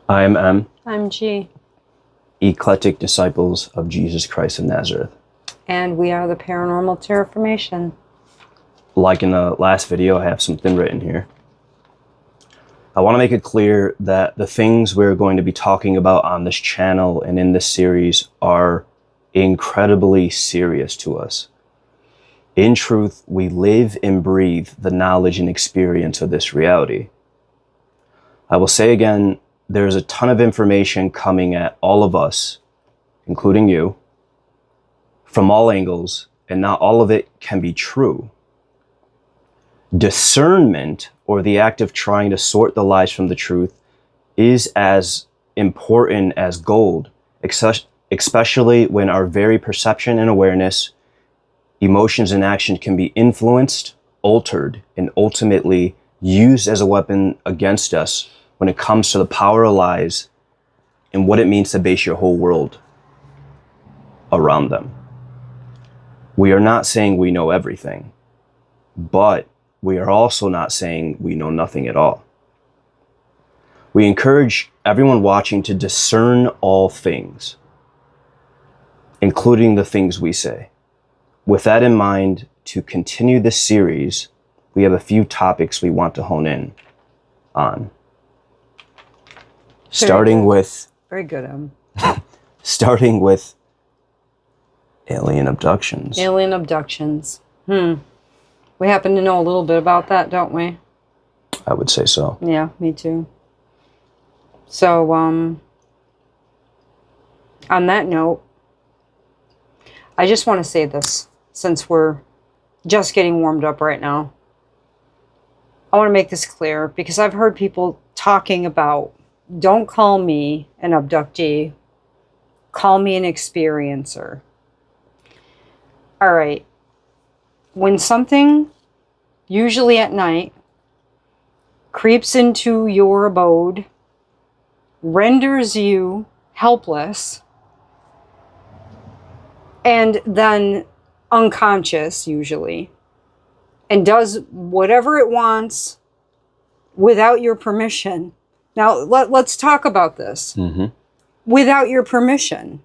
I am M. I'm G. Eclectic Disciples of Jesus Christ of Nazareth. And we are the Paranormal Terraformation. Like in the last video, I have something written here. I want to make it clear that the things we're going to be talking about on this channel and in this series are incredibly serious to us. In truth, we live and breathe the knowledge and experience of this reality. I will say again, there's a ton of information coming at all of us, including you, from all angles, and not all of it can be true. Discernment, or the act of trying to sort the lies from the truth, is as important as gold, especially when our very perception and awareness, emotions and action can be influenced, altered, and ultimately used as a weapon against us when it comes to the power of lies and what it means to base your whole world around them. We are not saying we know everything, but we are also not saying we know nothing at all. We encourage everyone watching to discern all things, including the things we say. With that in mind, to continue this series, we have a few topics we want to hone in on. Starting with alien abductions. Alien abductions. We happen to know a little bit about that, don't we? I would say so. Yeah, me too. So, on that note, I just want to say this, since we're just getting warmed up right now. I want to make this clear, because I've heard people talking about, don't call me an abductee, call me an experiencer. All right. When something, usually at night, creeps into your abode, renders you helpless, and then unconscious, usually, and does whatever it wants without your permission. Now, let's talk about this. Without your permission.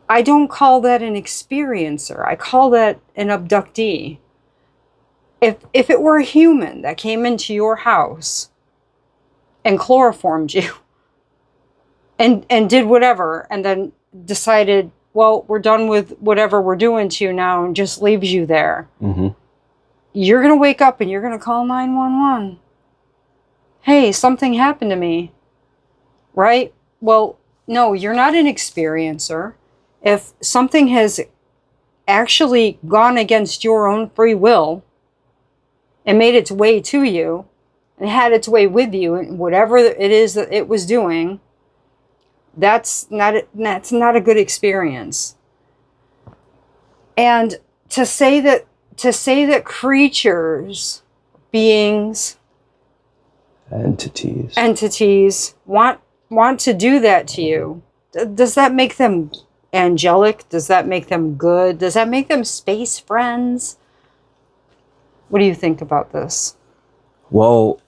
I don't call that an experiencer. I call that an abductee. If it were a human that came into your house and chloroformed you and did whatever, and then decided, well, we're done with whatever we're doing to you now, and just leaves you there. You're going to wake up and you're going to call 911. Hey, something happened to me. Right? Well, no, you're not an experiencer. If something has actually gone against your own free will and made its way to you and had its way with you, and whatever it is that it was doing, that's not a good experience. And to say that creatures, beings, entities want to do that to you, does that make them angelic? Does that make them good? Does that make them space friends? What do you think about this? Well,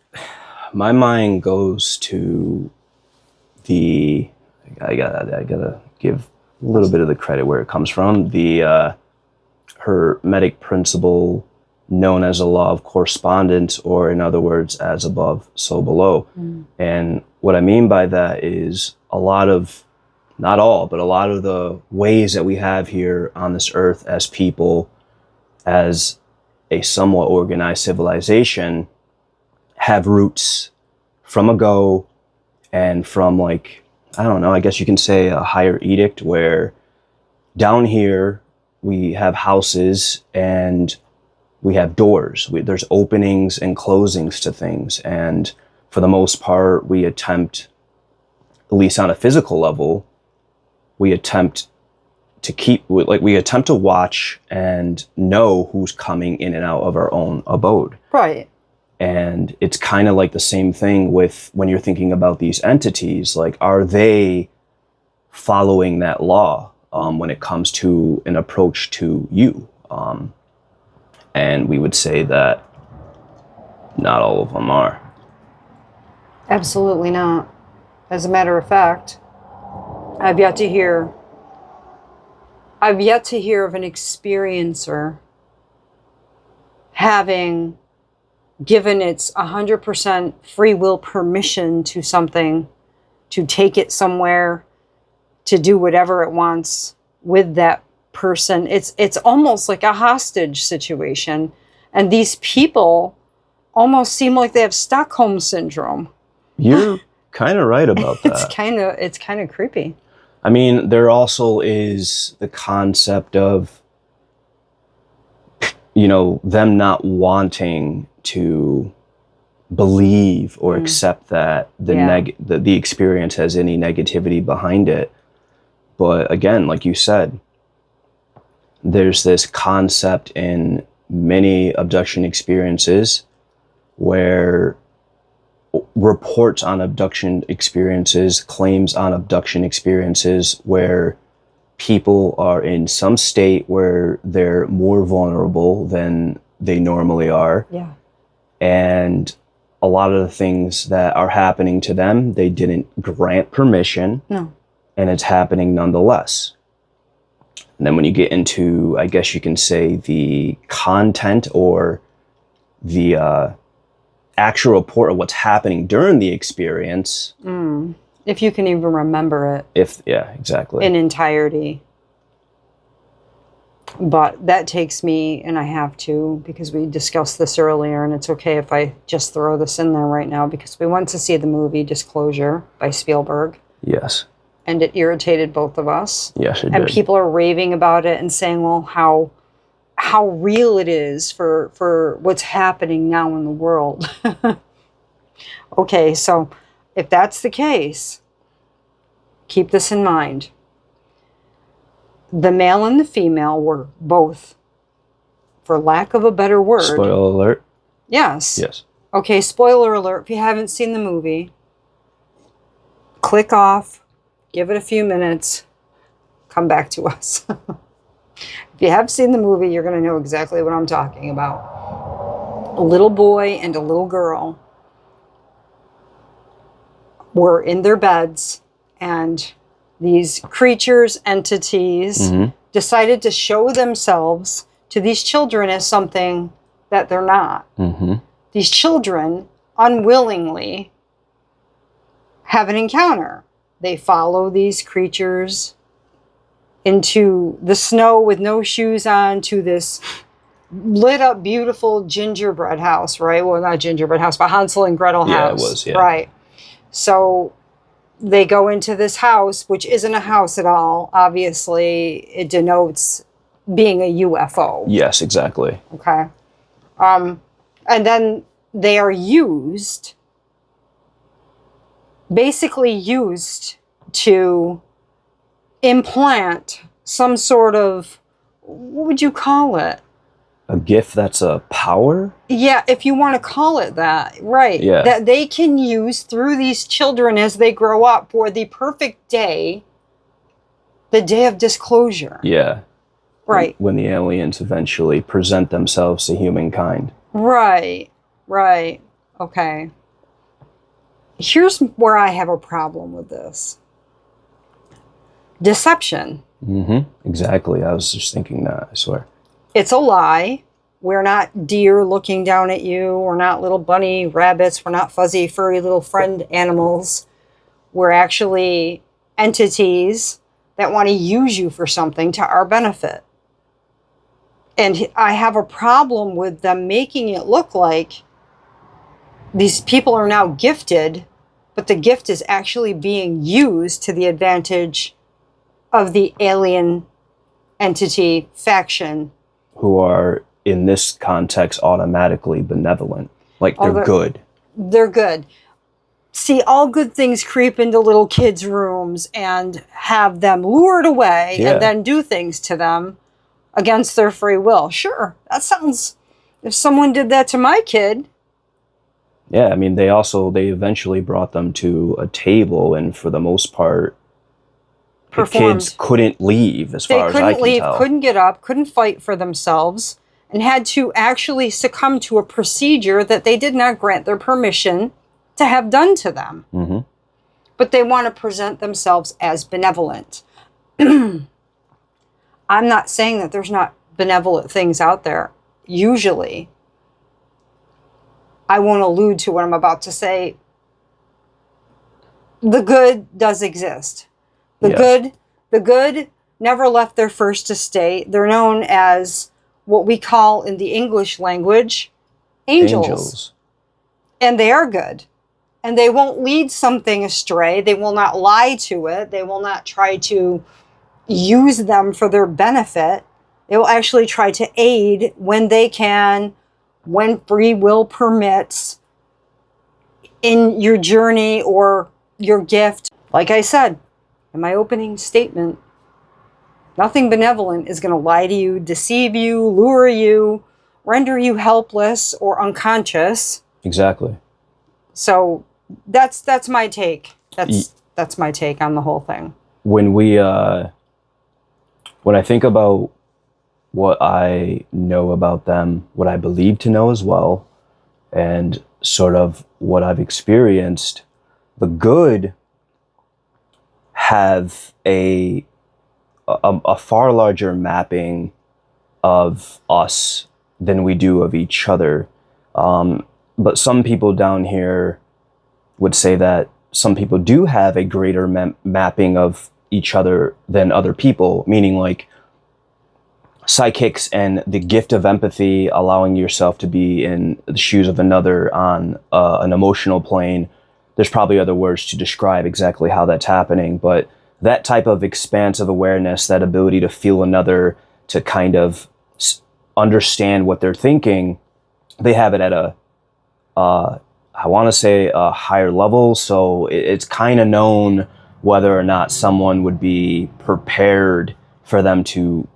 my mind goes to I gotta give a little bit of the credit where it comes from. The Hermetic principle known as a law of correspondence, or in other words, as above, so below. And what I mean by that is a lot of the ways that we have here on this earth as people, as a somewhat organized civilization, have roots from ago, and from, like, I don't know, I guess you can say a higher edict, where down here we have houses and we have doors. There's openings and closings to things. And for the most part, we attempt, at least on a physical level, we attempt to watch and know who's coming in and out of our own abode. Right. And it's kind of like the same thing with when you're thinking about these entities. Like, are they following that law when it comes to an approach to you? And we would say that not all of them are. Absolutely not. As a matter of fact, I've yet to hear I've yet to hear of an experiencer having given its 100% free will permission to something, to take it somewhere, to do whatever it wants with that person. It's almost like a hostage situation. And these people almost seem like they have Stockholm syndrome. You're kind of right about that. It's kind of creepy. I mean, there also is the concept of, them not wanting to believe or accept that the experience has any negativity behind it. But again, like you said, there's this concept in many abduction experiences where reports on abduction experiences, claims on abduction experiences where people are in some state where they're more vulnerable than they normally are. Yeah. And a lot of the things that are happening to them, they didn't grant permission. No. And it's happening nonetheless. And then when you get into, I guess you can say, the content or the actual report of what's happening during the experience. If you can even remember it. Yeah, exactly. In entirety. But that takes me, and I have to, because we discussed this earlier, and it's okay if I just throw this in there right now, because we went to see the movie Disclosure by Spielberg. Yes. And it irritated both of us. Yes, it and did. People are raving about it and saying, well, how real it is for what's happening now in the world. Okay, so if that's the case, keep this in mind. The male and the female were both, for lack of a better word. Spoiler alert. Yes. Yes. Okay, spoiler alert. If you haven't seen the movie, click off, give it a few minutes, come back to us. If you have seen the movie, you're going to know exactly what I'm talking about. A little boy and a little girl were in their beds, and these creatures, entities, decided to show themselves to these children as something that they're not. These children unwillingly have an encounter. They follow these creatures into the snow with no shoes on to this lit up beautiful gingerbread house, right? Well, not gingerbread house, but Hansel and Gretel house. Yeah, it was, yeah. Right. So they go into this house, which isn't a house at all. Obviously, it denotes being a UFO. Yes, exactly. Okay. And then they are basically used to implant some sort of, what would you call it? A gift that's a power? Yeah, if you want to call it that, right. Yeah. That they can use through these children as they grow up for the perfect day, the day of disclosure. Yeah. Right. When the aliens eventually present themselves to humankind. Right. Okay. Here's where I have a problem with this. Deception. Exactly. I was just thinking that, I swear. It's a lie. We're not deer looking down at you. We're not little bunny rabbits. We're not fuzzy, furry little friend animals. We're actually entities that want to use you for something to our benefit. And I have a problem with them making it look like these people are now gifted, but the gift is actually being used to the advantage of the alien entity faction. Who are, in this context, automatically benevolent. Like, they're good. They're good. See, all good things creep into little kids' rooms and have them lured away and then do things to them against their free will. Sure, that sounds... If someone did that to my kid... Yeah, I mean, they eventually brought them to a table, and for the most part, the kids couldn't leave, as far as I can tell. They couldn't leave, couldn't get up, couldn't fight for themselves, and had to actually succumb to a procedure that they did not grant their permission to have done to them. Mm-hmm. But they want to present themselves as benevolent. I'm not saying that there's not benevolent things out there. Usually, I won't allude to what I'm about to say. The good does exist. The good never left their first estate. They're known as what we call in the English language angels. And they are good. And they won't lead something astray. They will not lie to it. They will not try to use them for their benefit. They will actually try to aid when they can, when free will permits, in your journey or your gift. Like I said in my opening statement, nothing benevolent is going to lie to you, deceive you, lure you, render you helpless or unconscious. Exactly. So that's my take. That's my take on the whole thing. When I think about what I know about them, what I believe to know as well, and sort of what I've experienced, the good have a far larger mapping of us than we do of each other. But some people down here would say that some people do have a greater mapping of each other than other people, meaning like psychics and the gift of empathy, allowing yourself to be in the shoes of another on an emotional plane. There's probably other words to describe exactly how that's happening, but that type of expansive awareness, that ability to feel another, to kind of understand what they're thinking, they have it at I want to say a higher level. So it's kind of known whether or not someone would be prepared for them to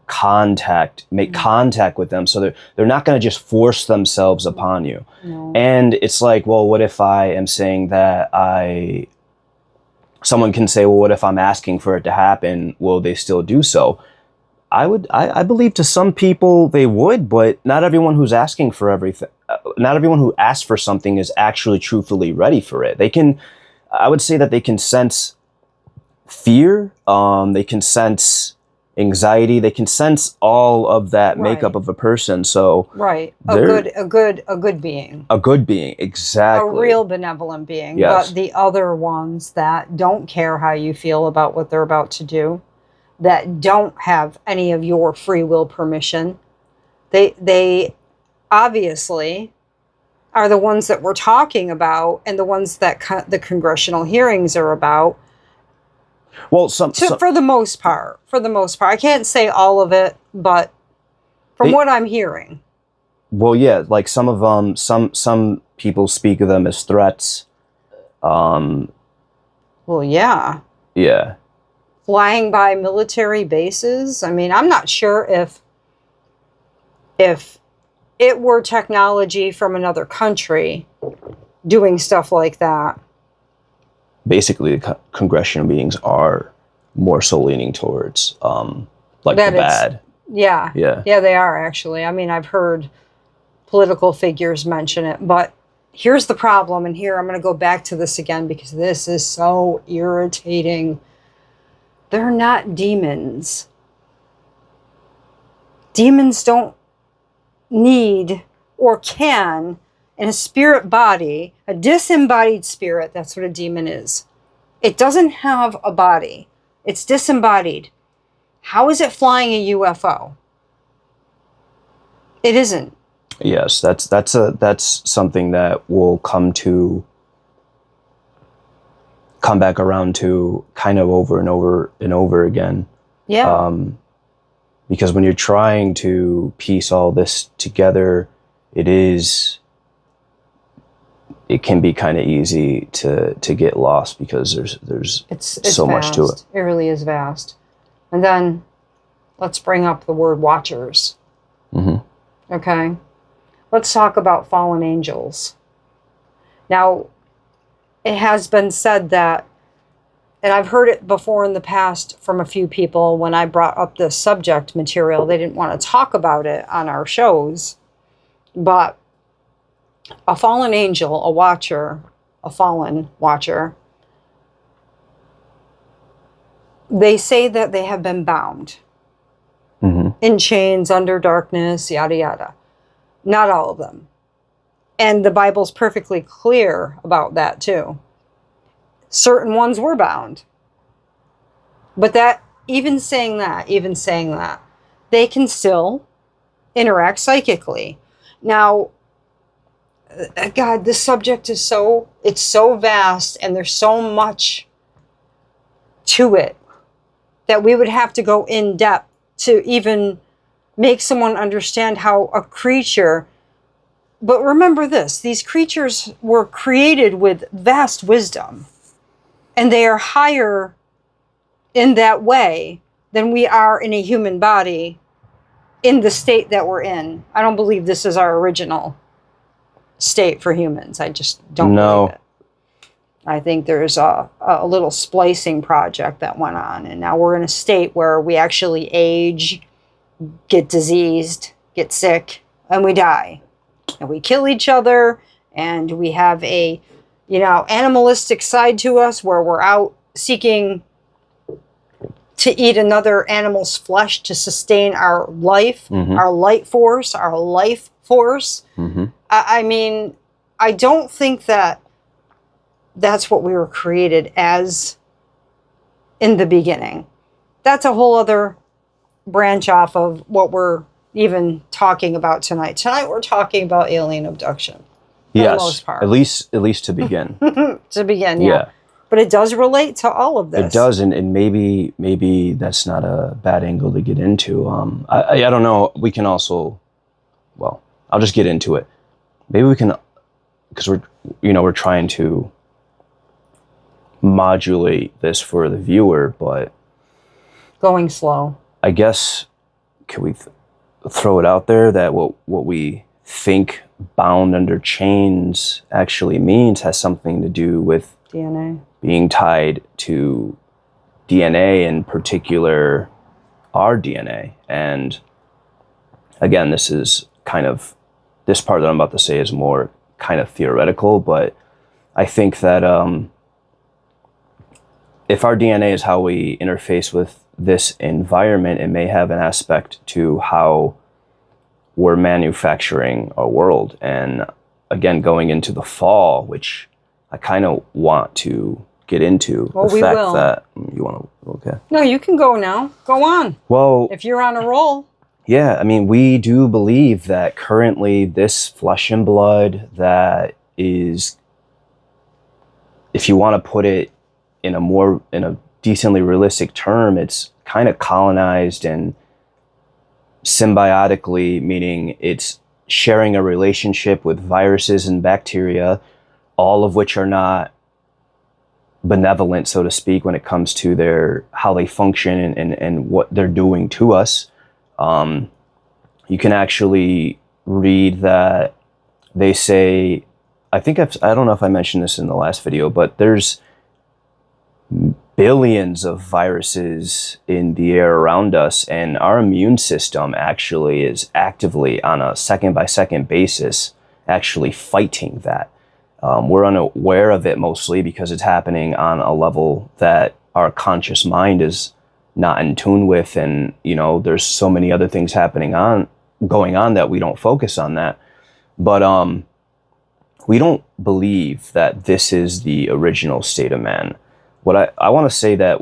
make contact with them. So they're not going to just force themselves upon you. No. And it's like, well, what if I am saying that someone can say, well, what if I'm asking for it to happen? Will they still do so? I believe to some people they would, but not everyone who's asking for everything, not everyone who asks for something is actually truthfully ready for it. I would say that they can sense fear. They can sense anxiety. They can sense all of that makeup of a person. So a good being. A good being, exactly. A real benevolent being. Yes. But the other ones that don't care how you feel about what they're about to do, that don't have any of your free will permission, they obviously are the ones that we're talking about, and the ones that the congressional hearings are about. Well, for the most part, I can't say all of it, but from what I'm hearing. Well, yeah, like some of them, some people speak of them as threats. Well, yeah. Yeah. Flying by military bases. I mean, I'm not sure if it were technology from another country doing stuff like that. Basically, the congressional beings are more so leaning towards like the bad. Yeah, they are actually. I mean, I've heard political figures mention it, but here's the problem, and here I'm going to go back to this again because this is so irritating. They're not demons. Demons don't need or can, in a spirit body, a disembodied spirit, that's what a demon is. It doesn't have a body. It's disembodied. How is it flying a U.F.O? It isn't. Yes, that's something that will come back around to kind of over and over and over again. Yeah. Because when you're trying to piece all this together, it can be kind of easy to get lost because there's it's so vast. much to it. It really is vast. And then let's bring up the word watchers. Mm-hmm. Okay. Let's talk about fallen angels. Now, it has been said that, and I've heard it before in the past from a few people when I brought up this subject material, they didn't want to talk about it on our shows, but a fallen angel, a watcher, a fallen watcher, they say that they have been bound in chains under darkness, yada, yada. Not all of them. And the Bible's perfectly clear about that too. Certain ones were bound. But even saying that, they can still interact psychically. Now, God, this subject is so vast, and there's so much to it that we would have to go in depth to even make someone understand how a creature. But remember this, these creatures were created with vast wisdom, and they are higher in that way than we are in a human body in the state that we're in. I don't believe this is our original state for humans. I just don't believe it. I think there's a little splicing project that went on, and now we're in a state where we actually age, get diseased, get sick, and we die. And we kill each other, and we have a, animalistic side to us where we're out seeking to eat another animal's flesh to sustain our life, our life force. I mean, I don't think that's what we were created as in the beginning. That's a whole other branch off of what we're even talking about tonight. Tonight we're talking about alien abduction. For the most part. At least to begin. To begin, yeah. But it does relate to all of this. It does, and maybe that's not a bad angle to get into. I don't know. We can also, well, I'll just get into it. Maybe we can, because we're trying to modulate this for the viewer, but going slow. I guess, can we throw it out there that what we think bound under chains actually means has something to do with DNA being tied to DNA, in particular our DNA. And again, this part that I'm about to say is more kind of theoretical, but I think that if our DNA is how we interface with this environment, it may have an aspect to how we're manufacturing our world. And again, going into the fall, which I kind of want to get into, well, the fact that you want to, okay. No, you can go now. Go on. Well, if you're on a roll. Yeah, I mean, we do believe that currently this flesh and blood that is, if you want to put it in a decently realistic term, it's kind of colonized and symbiotically, meaning it's sharing a relationship with viruses and bacteria, all of which are not benevolent, so to speak, when it comes to how they function and what they're doing to us. You can actually read that they say, I don't know if I mentioned this in the last video, but there's billions of viruses in the air around us, and our immune system actually is actively, on a second-by-second basis, actually fighting that. We're unaware of it mostly because it's happening on a level that our conscious mind is not in tune with, and there's so many other things going on that we don't focus on that. But we don't believe that this is the original state of man. What I want to say that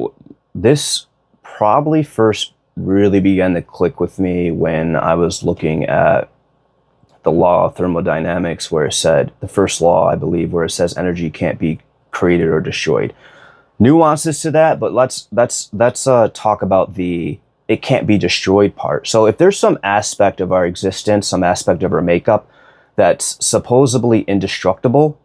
this probably first really began to click with me when I was looking at the law of thermodynamics, where it said, the first law, I believe, where it says energy can't be created or destroyed. Nuances to that, but let's talk about the it can't be destroyed part. So if there's some aspect of our existence, some aspect of our makeup that's supposedly indestructible,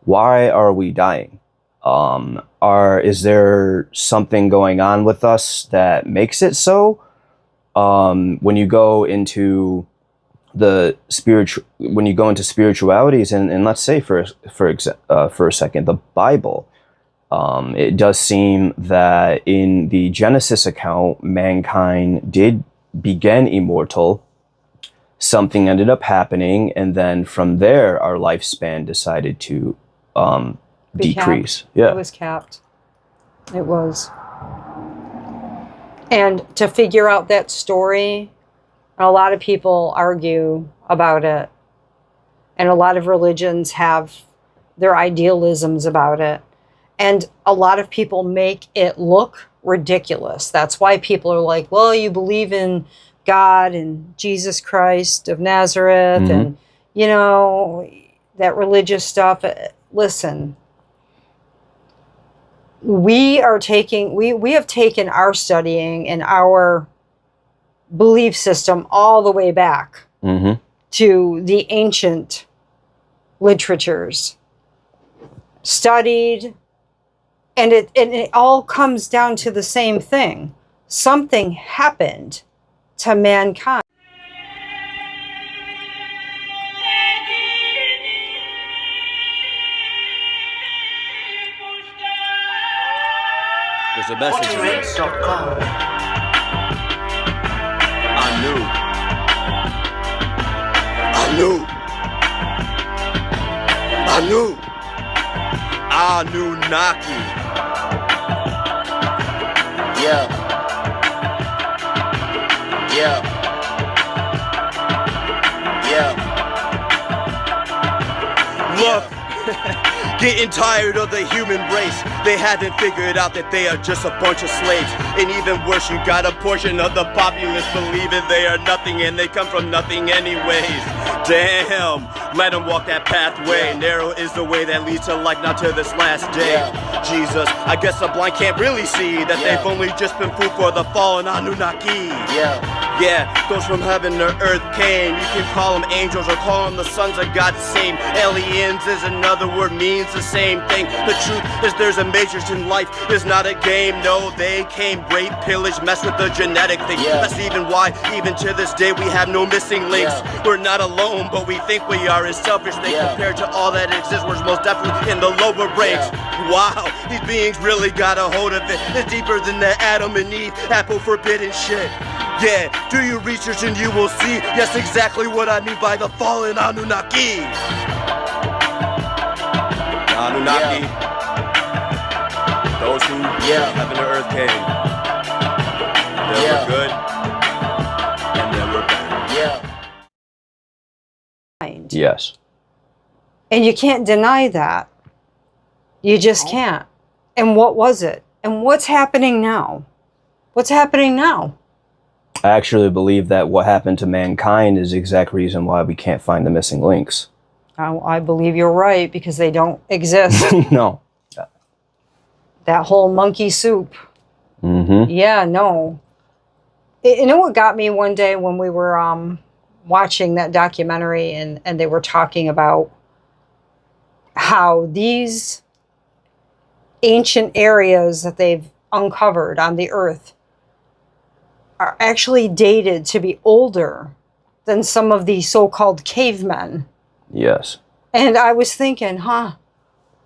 why are we dying? Is there something going on with us that makes it so? When you go into spiritualities, and let's say for a second, the Bible, it does seem that in the Genesis account, mankind did begin immortal. Something ended up happening, and then from there, our lifespan decided to Be decrease. capped. Yeah. It was capped. It was. And to figure out that story, a lot of people argue about it. And a lot of religions have their idealisms about it. And a lot of people make it look ridiculous. That's why people are like, well, you believe in God and Jesus Christ of Nazareth and, you know, that religious stuff. Listen, we have taken our studying and our belief system all the way back to the ancient literatures, studied, and it all comes down to the same thing. Something happened to mankind. There's a message in this. Anunnaki. Yeah. Look, getting tired of the human race. They haven't figured out that they are just a bunch of slaves. And even worse, you got a portion of the populace believing they are nothing and they come from nothing anyways. Damn, let them walk that pathway. Narrow is the way that leads to life, not to this last day. Jesus, I guess the blind can't really see that they've only just been food for the fallen Anunnaki. Yeah, those from heaven to earth came. You can call them angels or call them the sons of God, the same. Aliens is another word, means the same thing. The truth is there's a matrix in life, it's not a game. No, they came, rape, pillage, mess with the genetic thing. That's even why, even to this day, we have no missing links. We're not alone, but we think we are. Is selfish thing compared to all that exists. We're most definitely in the lower ranks. Wow, these beings really got a hold of it. It's deeper than the Adam and Eve, apple forbidden shit. Yeah, do your research and you will see. Yes, exactly what I mean by the fallen Anunnaki. Anunnaki. Those who heaven to earth came. They were good and they were bad. Yes. And you can't deny that. You just can't. And what was it? And what's happening now? What's happening now? I actually believe that what happened to mankind is the exact reason why we can't find the missing links. I believe you're right, because they don't exist. No. That whole monkey soup. Yeah, no. You know what got me one day when we were watching that documentary and they were talking about how these ancient areas that they've uncovered on the earth are actually dated to be older than some of the so-called cavemen. Yes. And I was thinking, I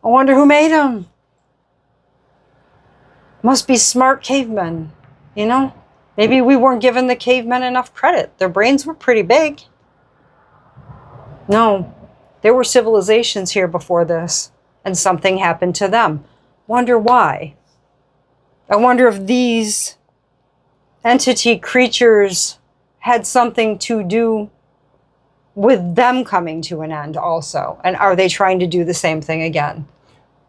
wonder who made them. Must be smart cavemen, you know? Maybe we weren't giving the cavemen enough credit. Their brains were pretty big. No, there were civilizations here before this, and something happened to them. Wonder why? I wonder if these entity creatures had something to do with them coming to an end also. And are they trying to do the same thing again?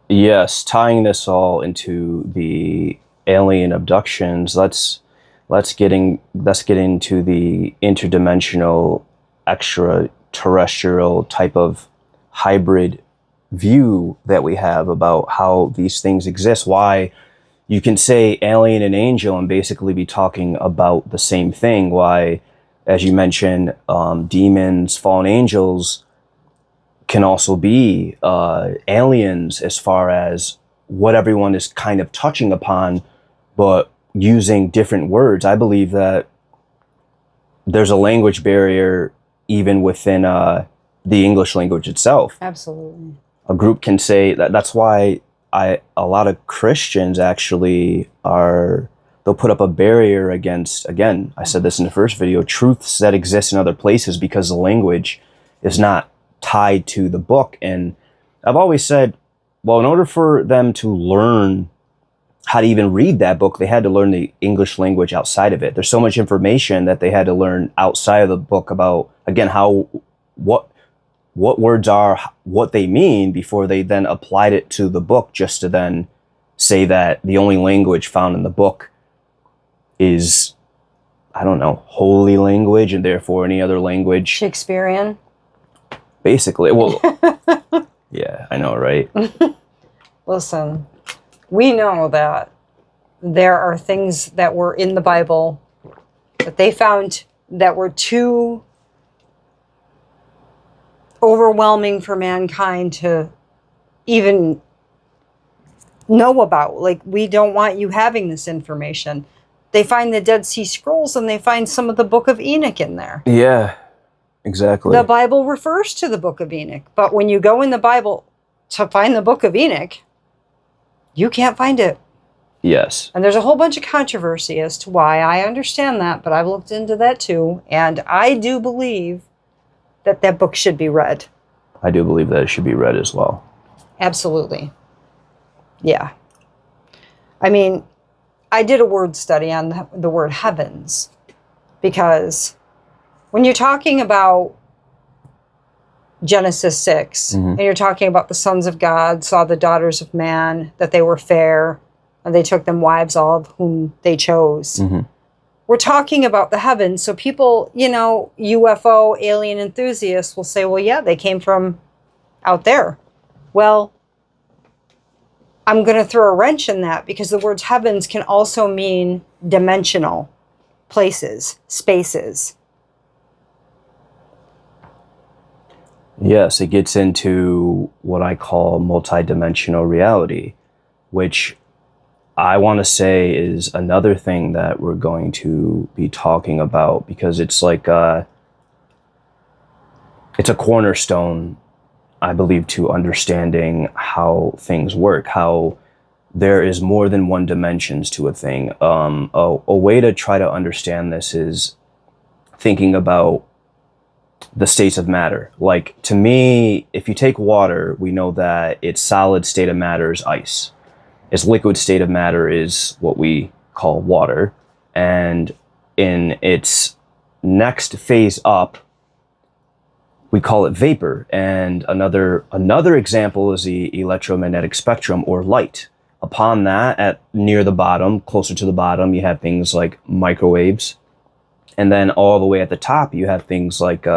Yes, tying this all into the alien abductions, let's get into the interdimensional, extraterrestrial type of hybrid view that we have about how these things exist. Why you can say alien and angel and basically be talking about the same thing. Why, as you mentioned, demons, fallen angels can also be aliens as far as what everyone is kind of touching upon, but using different words. I believe that there's a language barrier even within the English language itself. Absolutely. A group can say that. That's why a lot of Christians actually they'll put up a barrier against, again, I said this in the first video, truths that exist in other places because the language is not tied to the book. And I've always said well, in order for them to learn how to even read that book, they had to learn the English language outside of it. There's so much information that they had to learn outside of the book about, again, what words are, what they mean, before they then applied it to the book, just to then say that the only language found in the book is, I don't know, holy language, and therefore any other language. Shakespearean. Basically, well, yeah, I know, right? Listen, we know that there are things that were in the Bible that they found that were too overwhelming for mankind to even know about. Like, we don't want you having this information. They find the Dead Sea Scrolls, and they find some of the Book of Enoch in there. Yeah, exactly. The Bible refers to the Book of Enoch, but when you go in the Bible to find the Book of Enoch, you can't find it. Yes. And there's a whole bunch of controversy as to why. I understand that, but I've looked into that too, and I do believe that that book should be read. I do believe that it should be read as well. Absolutely. Yeah. I mean, I did a word study on the word heavens, because when you're talking about Genesis 6, and you're talking about the sons of God saw the daughters of man, that they were fair, and they took them wives, all of whom they chose. We're talking about the heavens. So people, U.F.O, alien enthusiasts will say, well, yeah, they came from out there. Well, I'm going to throw a wrench in that, because the words heavens can also mean dimensional places, spaces. Yes, it gets into what I call multidimensional reality, which I want to say is another thing that we're going to be talking about, because it's like it's a cornerstone, I believe, to understanding how things work, how there is more than one dimensions to a thing. A way to try to understand this is thinking about the states of matter. Like, to me, if you take water, we know that its solid state of matter is ice. Its liquid state of matter is what we call water. And in its next phase up, we call it vapor. And another example is the electromagnetic spectrum, or light. Upon that, at near the bottom, closer to the bottom, you have things like microwaves. And then all the way at the top, you have things like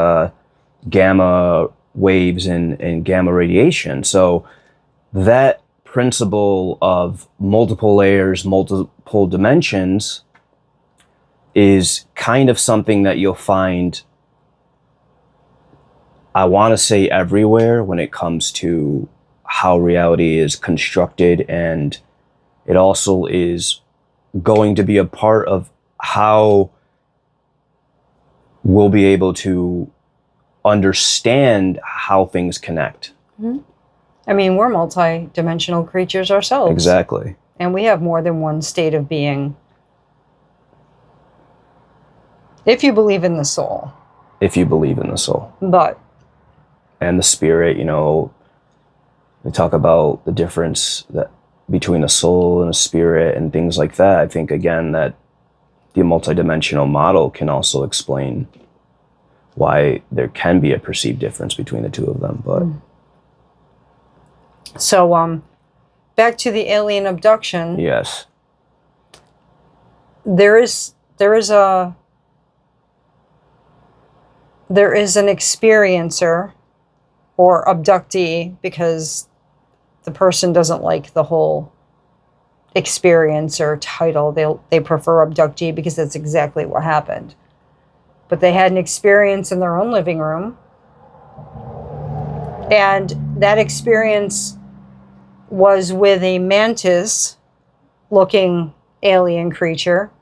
gamma waves and gamma radiation. So that principle of multiple layers, multiple dimensions is kind of something that you'll find, I want to say, everywhere when it comes to how reality is constructed. And it also is going to be a part of how we'll be able to understand how things connect. I mean, we're multi-dimensional creatures ourselves. Exactly. And we have more than one state of being. If you believe in the soul. If you believe in the soul. But. And the spirit, we talk about the difference that between a soul and a spirit and things like that. I think, again, that the multidimensional model can also explain why there can be a perceived difference between the two of them. But so, back to the alien abduction. Yes. There is an experiencer or abductee, because the person doesn't like the whole experiencer title. They prefer abductee, because that's exactly what happened. But they had an experience in their own living room, and that experience was with a mantis-looking alien creature.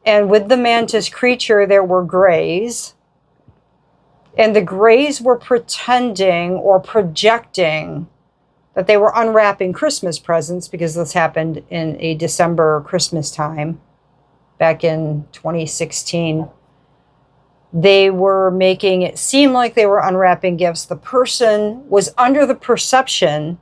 And with the mantis creature, there were grays. And the grays were pretending or projecting that they were unwrapping Christmas presents, because this happened in a December Christmas time back in 2016. They were making it seem like they were unwrapping gifts. The person was under the perception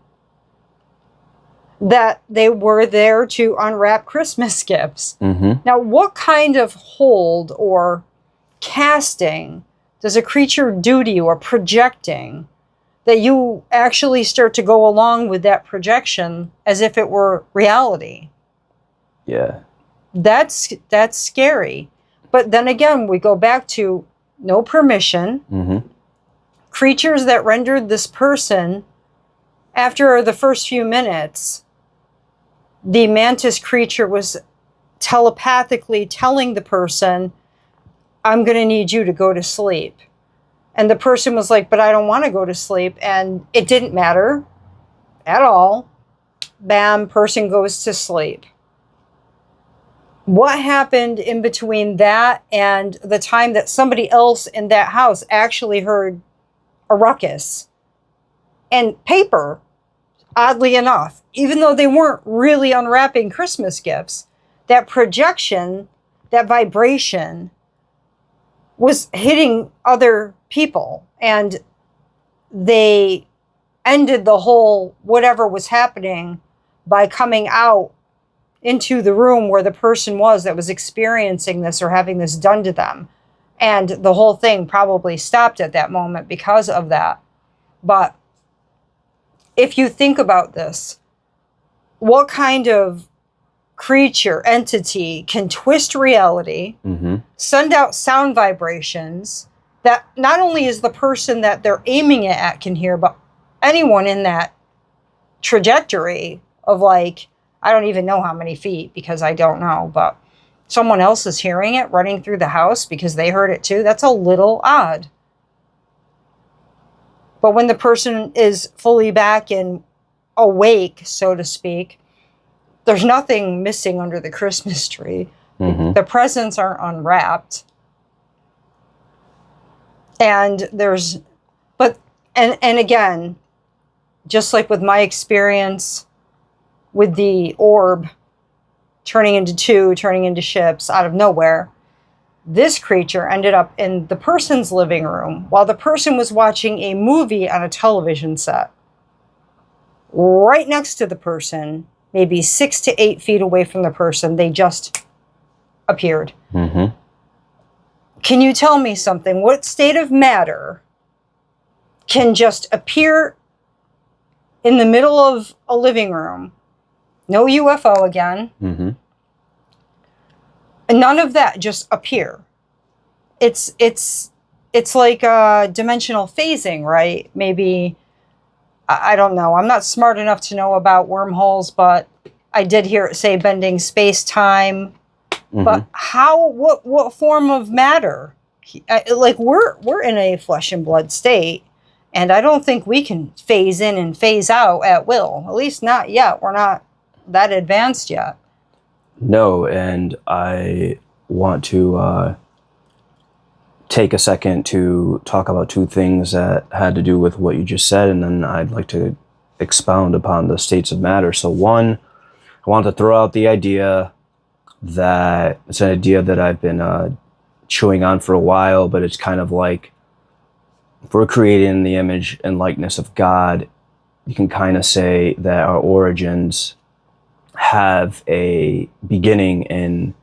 that they were there to unwrap Christmas gifts. Mm-hmm. Now, what kind of hold or casting does a creature do to you, or projecting, that you actually start to go along with that projection as if it were reality? Yeah. That's scary. But then again, we go back to no permission. Mm-hmm. Creatures that rendered this person, after the first few minutes, the mantis creature was telepathically telling the person, I'm going to need you to go to sleep. And the person was like, but I don't want to go to sleep. And it didn't matter at all. Bam, person goes to sleep. What happened in between that and the time that somebody else in that house actually heard a ruckus? And paper, oddly enough, even though they weren't really unwrapping Christmas gifts, that projection, that vibration was hitting other people. And they ended the whole whatever was happening by coming out into the room where the person was that was experiencing this or having this done to them. And the whole thing probably stopped at that moment because of that. But if you think about this, what kind of creature, entity can twist reality, Mm-hmm. send out sound vibrations that not only is the person that they're aiming it at can hear, but anyone in that trajectory of, like, I don't even know how many feet because I don't know, but someone else is hearing it running through the house because they heard it too. That's a little odd. But when the person is fully back and awake, so to speak, there's nothing missing under the Christmas tree. Mm-hmm. The presents aren't unwrapped. And there's, but, and again, just like with my experience with the orb turning into two, turning into ships out of nowhere, this creature ended up in the person's living room while the person was watching a movie on a television set. Right next to the person, maybe 6 to 8 feet away from the person, they just appeared. Mm-hmm. Can you tell me something? What state of matter can just appear in the middle of a living room? No U.F.O. again. Mm-hmm. None of that, just appear. It's like dimensional phasing, right? Maybe, I don't know. I'm not smart enough to know about wormholes, but I did hear it say bending space-time. Mm-hmm. But how, what form of matter? Like, we're in a flesh and blood state, and I don't think we can phase in and phase out at will. At least not yet. We're not that advanced yet. No, and I want to take a second to talk about two things that had to do with what you just said, and then I'd like to expound upon the states of matter. So one, I want to throw out the idea that it's an idea that I've been chewing on for a while, but it's kind of like, if we're created in the image and likeness of God, you can kind of say that our origins have a beginning in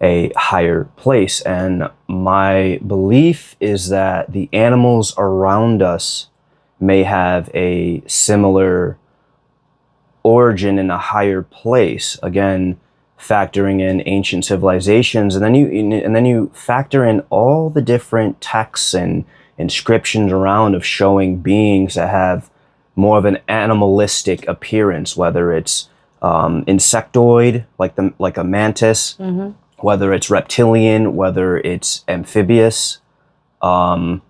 a higher place. And my belief is that the animals around us may have a similar origin in a higher place. Again, factoring in ancient civilizations, and then you factor in all the different texts and inscriptions around of showing beings that have more of an animalistic appearance, whether it's insectoid, like a mantis, Mm-hmm. whether it's reptilian, whether it's amphibious. To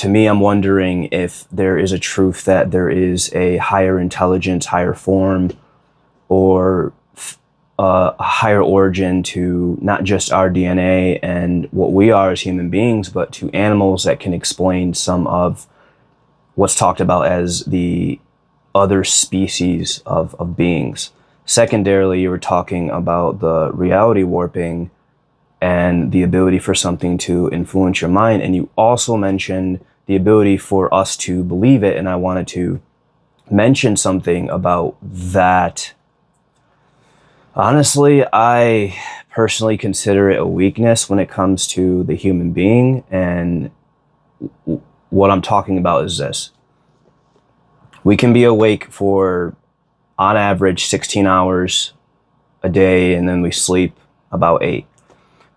me, I'm wondering if there is a truth that there is a higher intelligence, higher form, or a higher origin to not just our DNA and what we are as human beings, but to animals that can explain some of what's talked about as the other species of beings. Secondarily, you were talking about the reality warping and the ability for something to influence your mind. And you also mentioned the ability for us to believe it. And I wanted to mentioned something about that. Honestly, I personally consider it a weakness when it comes to the human being. And what I'm talking about is this. We can be awake for, on average, 16 hours a day, and then we sleep about 8.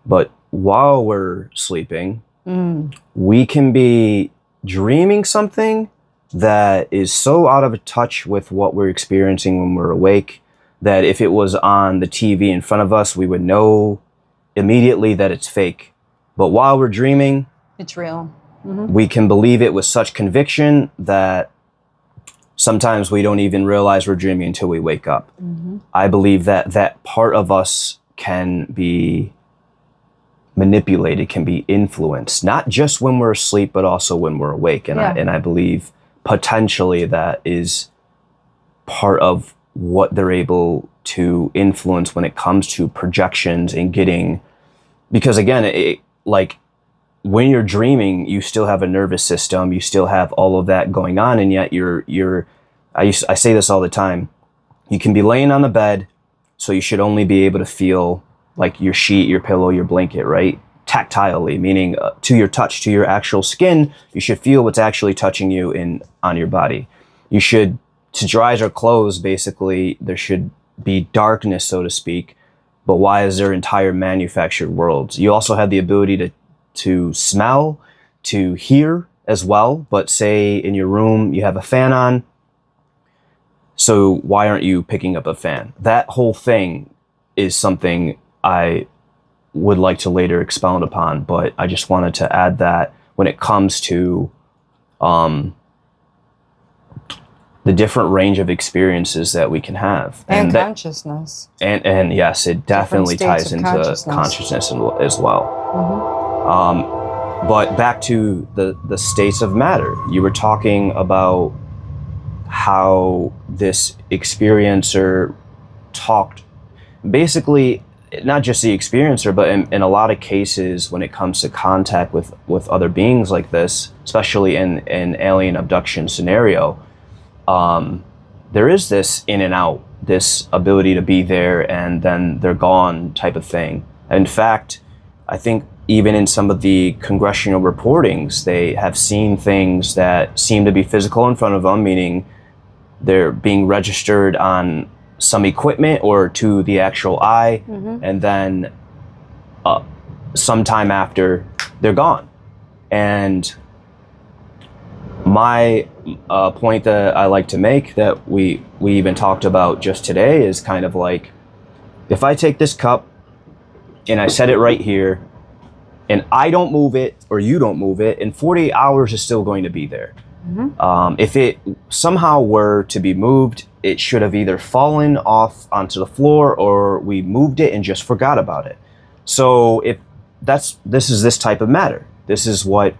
But while we're sleeping, we can be dreaming something that is so out of touch with what we're experiencing when we're awake that if it was on the TV in front of us, we would know immediately that it's fake. But while we're dreaming, It's real. we can believe it with such conviction that sometimes we don't even realize we're dreaming until we wake up. I believe that that part of us can be manipulated, can be influenced, not just when we're asleep, but also when we're awake. And, I believe potentially that is part of what they're able to influence when it comes to projections and getting, because again, like when you're dreaming, you still have a nervous system, you still have all of that going on, and yet I say this all the time, you can be laying on the bed, so you should only be able to feel like your sheet, your pillow, your blanket, right? Tactilely, meaning to your touch, to your actual skin, you should feel what's actually touching you on your body. You should, to your eyes are closed, basically, there should be darkness, so to speak. But why is there entire manufactured worlds? You also have the ability to smell, to hear as well. But say in your room you have a fan on, so why aren't you picking up a fan? That whole thing is something I would like to later expound upon, but I just wanted to add that when it comes to the different range of experiences that we can have. And consciousness. And yes, it definitely ties into consciousness as well. But back to the states of matter. You were talking about how this experiencer talked, basically, not just the experiencer, but in a lot of cases when it comes to contact with other beings like this, especially in an alien abduction scenario, there is this in and out, this ability to be there and then they're gone type of thing. In fact, I think even in some of the congressional reportings, they have seen things that seem to be physical in front of them, meaning they're being registered on some equipment or to the actual eye, and then sometime after, they're gone. And my point that I like to make, that we even talked about just today, is kind of like, if I take this cup and I set it right here, and I don't move it or you don't move it, in 48 hours it's still going to be there. If it somehow were to be moved, it should have either fallen off onto the floor or we moved it and just forgot about it. So if this is this type of matter, this is what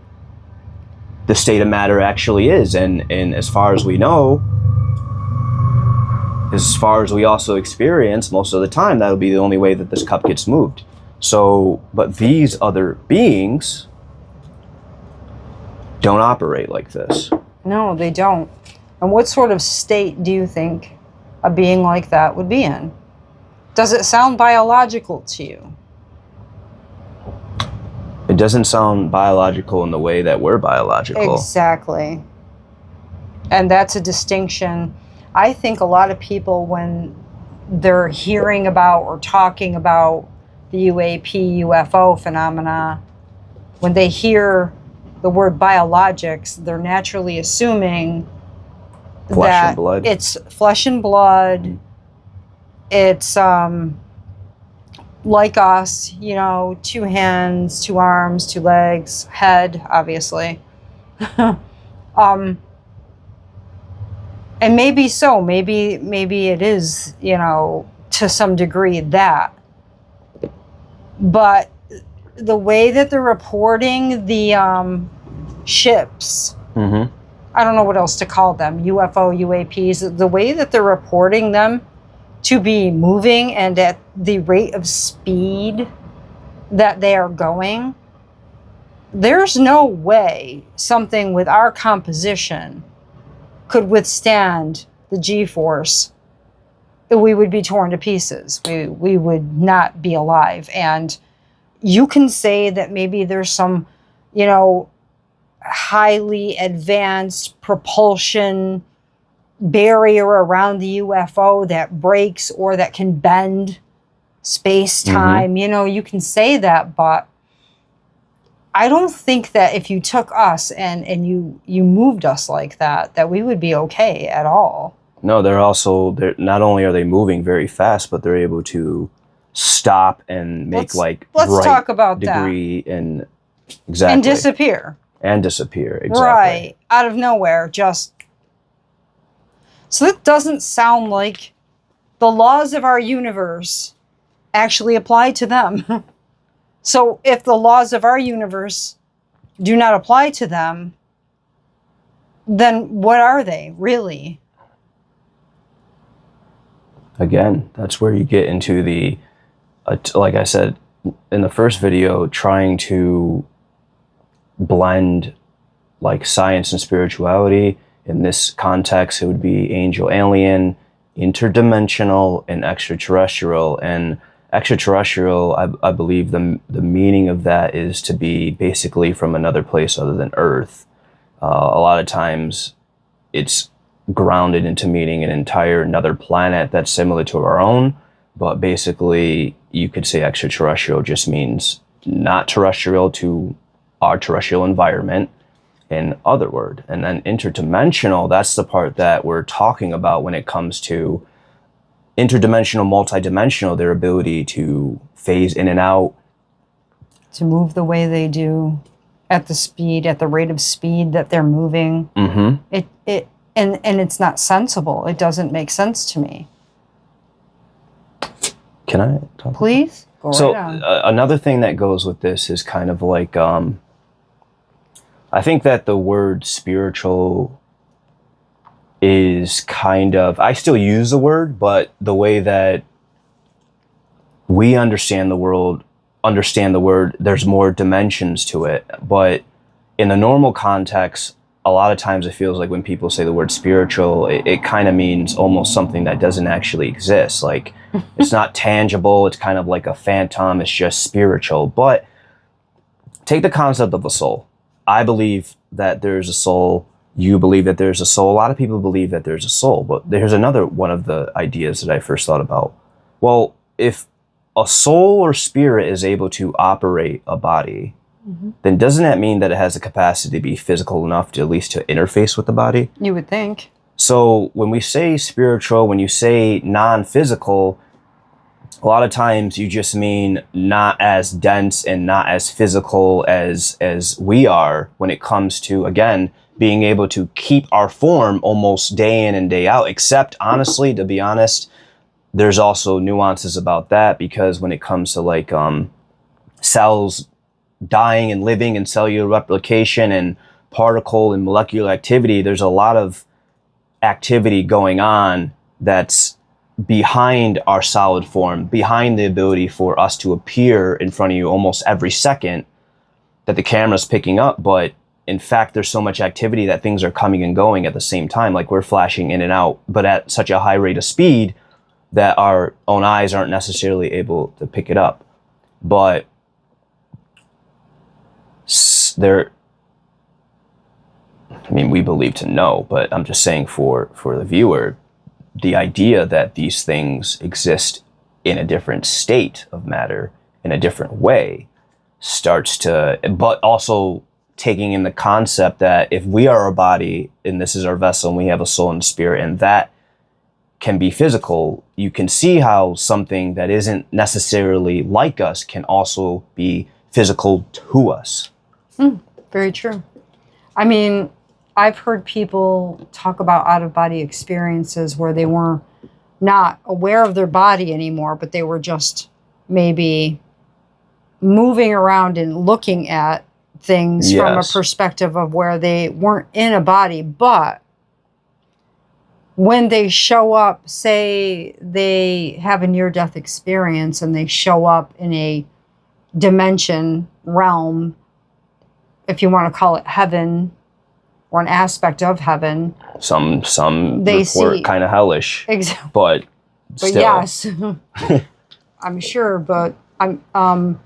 the state of matter actually is. And as far as we know, as far as we also experience, most of the time, that'll be the only way that this cup gets moved. So, but these other beings don't operate like this. No, they don't. And what sort of state do you think a being like that would be in? Does it sound biological to you? It doesn't sound biological in the way that we're biological. Exactly. And that's a distinction. I think a lot of people, when they're hearing about or talking about the U.A.P, U.F.O phenomena, when they hear the word biologics, they're naturally assuming Flesh and blood. It's flesh and blood. It's like us, 2 hands, 2 arms, 2 legs, head, obviously. And maybe so. Maybe it is, to some degree that. But the way that they're reporting the ships, I don't know what else to call them, U.F.O, U.A.Ps, the way that they're reporting them to be moving and at the rate of speed that they are going, there's no way something with our composition could withstand the G-force, we would be torn to pieces. We would not be alive. And you can say that maybe there's some, highly advanced propulsion barrier around the UFO that breaks or that can bend space-time. You can say that, but I don't think that if you took us and you moved us like that we would be okay at all. No, they're not only are they moving very fast, but they're able to stop and make let's talk about degree that. And exactly. And disappear. Exactly. Right. Out of nowhere, just. So that doesn't sound like the laws of our universe actually apply to them. So if the laws of our universe do not apply to them, then what are they, really? Again, that's where you get into the, like I said in the first video, trying to blend like science and spirituality. In this context, it would be angel alien, interdimensional, and extraterrestrial. And extraterrestrial, I believe the meaning of that is to be basically from another place other than Earth. A lot of times it's grounded into meaning an entire another planet that's similar to our own, but basically you could say extraterrestrial just means not terrestrial to our terrestrial environment, in other word. And then interdimensional, that's the part that we're talking about when it comes to interdimensional, multidimensional, their ability to phase in and out, to move the way they do, at the rate of speed that they're moving. And it's not sensible. It doesn't make sense to me. Can I talk? Please? Go so right on. Another thing that goes with this is kind of like, I think that the word spiritual is kind of, I still use the word, but the way that we understand the word, there's more dimensions to it. But in the normal context, a lot of times it feels like when people say the word spiritual, it kind of means almost something that doesn't actually exist. Like it's not tangible. It's kind of like a phantom. It's just spiritual. But take the concept of a soul. I believe that there's a soul. You believe that there's a soul. A lot of people believe that there's a soul. But there's another one of the ideas that I first thought about. Well, if a soul or spirit is able to operate a body, then doesn't that mean that it has the capacity to be physical enough to at least to interface with the body? You would think. So when we say spiritual, when you say non-physical, a lot of times you just mean not as dense and not as physical as we are when it comes to, again, being able to keep our form almost day in and day out. Except, honestly, to be honest, there's also nuances about that, because when it comes to like cells dying and living and cellular replication and particle and molecular activity, there's a lot of activity going on that's behind our solid form, behind the ability for us to appear in front of you almost every second that the camera's picking up. But in fact, there's so much activity that things are coming and going at the same time. Like we're flashing in and out, but at such a high rate of speed that our own eyes aren't necessarily able to pick it up. But we believe to know, but I'm just saying for the viewer, the idea that these things exist in a different state of matter, in a different way, starts to, but also taking in the concept that if we are a body and this is our vessel and we have a soul and spirit and that can be physical, you can see how something that isn't necessarily like us can also be physical to us. Very true. I mean, I've heard people talk about out-of-body experiences where they were not aware of their body anymore, but they were just maybe moving around and looking at things from a perspective of where they weren't in a body. But when they show up, say they have a near-death experience and they show up in a dimension, realm, if you want to call it heaven, or an aspect of heaven. Some They report see- kind of hellish, but But still. yes, I'm sure. But I'm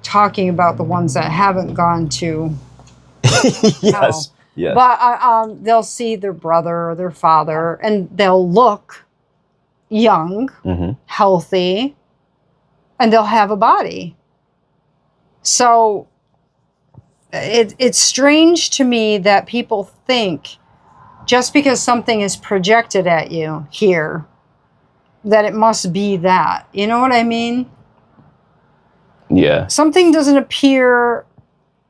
talking about the ones that haven't gone to hell. Yes. But they'll see their brother or their father, and they'll look young, healthy, and they'll have a body. So it's strange to me that people think just because something is projected at you here, that it must be that. You know what I mean? Yeah. Something doesn't appear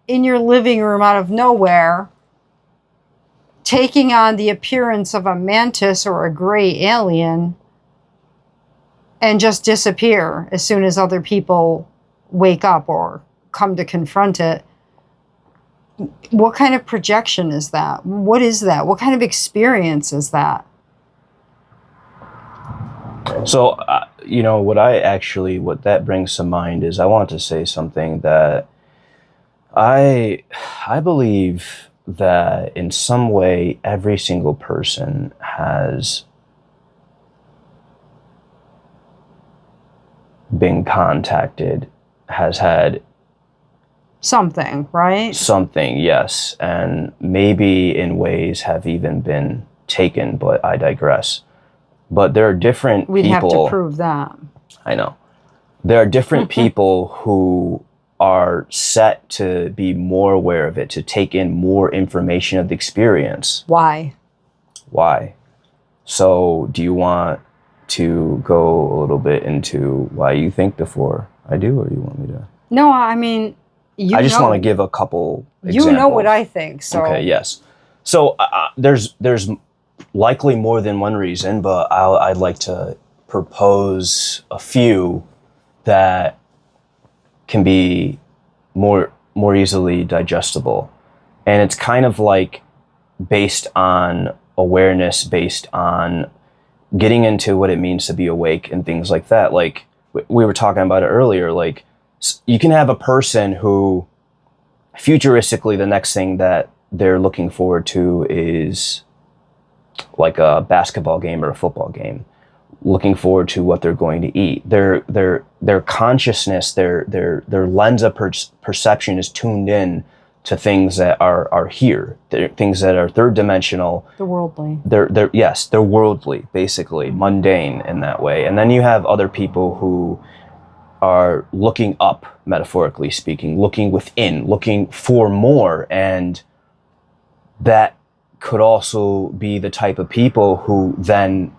in your living room out of nowhere, taking on the appearance of a mantis or a gray alien, and just disappear as soon as other people wake up or come to confront it. What kind of projection is that? What is that? What kind of experience is that? So, what that brings to mind is I want to say something that I believe that in some way every single person has been contacted, has had Something, right? something, yes, and maybe in ways have even been taken, but I digress. But there are different We'd people. have to prove that. I know. There are different people who are set to be more aware of it, to take in more information of the experience. Why? Why? So, do you want to go a little bit into why you think before I do, or you want me to? No, I mean, I just want to give a couple examples. You know what I think, so. Okay, yes. So there's likely more than one reason, but I'd like to propose a few that can be more easily digestible. And it's kind of like based on awareness, based on getting into what it means to be awake and things like that. Like we were talking about it earlier, like you can have a person who futuristically the next thing that they're looking forward to is like a basketball game or a football game, looking forward to what they're going to eat. Their consciousness, their lens of perception is tuned in to things that are here. They're things that are third dimensional. The worldly. They're worldly, basically mundane in that way. And then you have other people who are looking up, metaphorically speaking, looking within, looking for more, and that could also be the type of people who then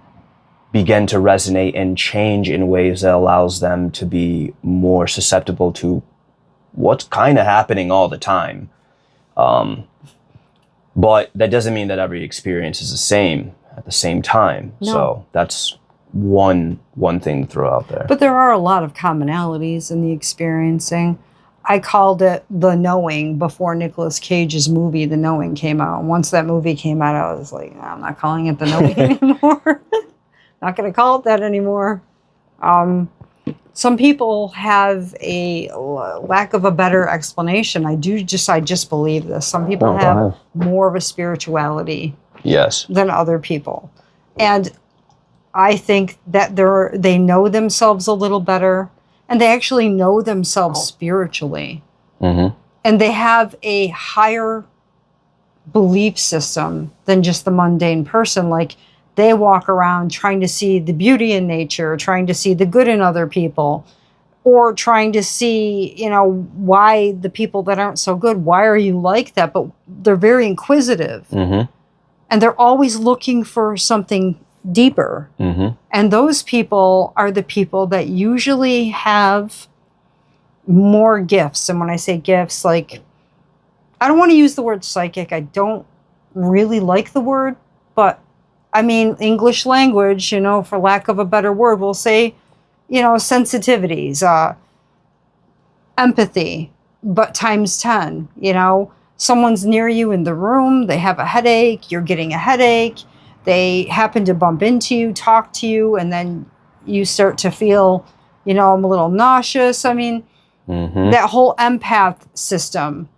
begin to resonate and change in ways that allows them to be more susceptible to what's kind of happening all the time. But that doesn't mean that every experience is the same at the same time. No. So that's one thing to throw out there. But there are a lot of commonalities in the experiencing. I called it The Knowing before Nicolas Cage's movie The Knowing came out. And once that movie came out, I was like, I'm not calling it The Knowing anymore. Not going to call it that anymore. Some people have a lack of a better explanation. I just believe this. Some people have more of a spirituality Yes. than other people. And I think that they know themselves a little better, and they actually know themselves spiritually. Mm-hmm. And they have a higher belief system than just the mundane person. Like, they walk around trying to see the beauty in nature, trying to see the good in other people, or trying to see, why the people that aren't so good, why are you like that? But they're very inquisitive. Mm-hmm. And they're always looking for something deeper. Mm-hmm. And those people are the people that usually have more gifts. And when I say gifts, like, I don't want to use the word psychic. I don't really like the word, but I mean, English language, for lack of a better word, we'll say, sensitivities, empathy, but times 10, someone's near you in the room, they have a headache, you're getting a headache, they happen to bump into you, talk to you, and then you start to feel, I'm a little nauseous. I mean, Mm-hmm. that whole empath system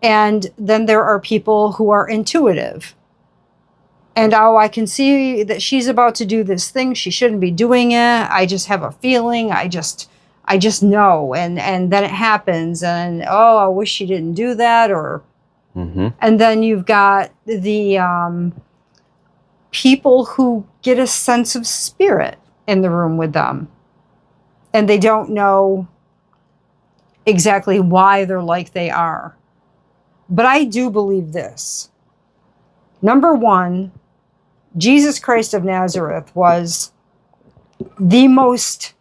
And then there are people who are intuitive. And oh, I can see that she's about to do this thing. She shouldn't be doing it. I just have a feeling. I just know. And then it happens. And oh, I wish she didn't do that. Or and then you've got the people who get a sense of spirit in the room with them. And they don't know exactly why they're like they are. But I do believe this. Number one, Jesus Christ of Nazareth was the most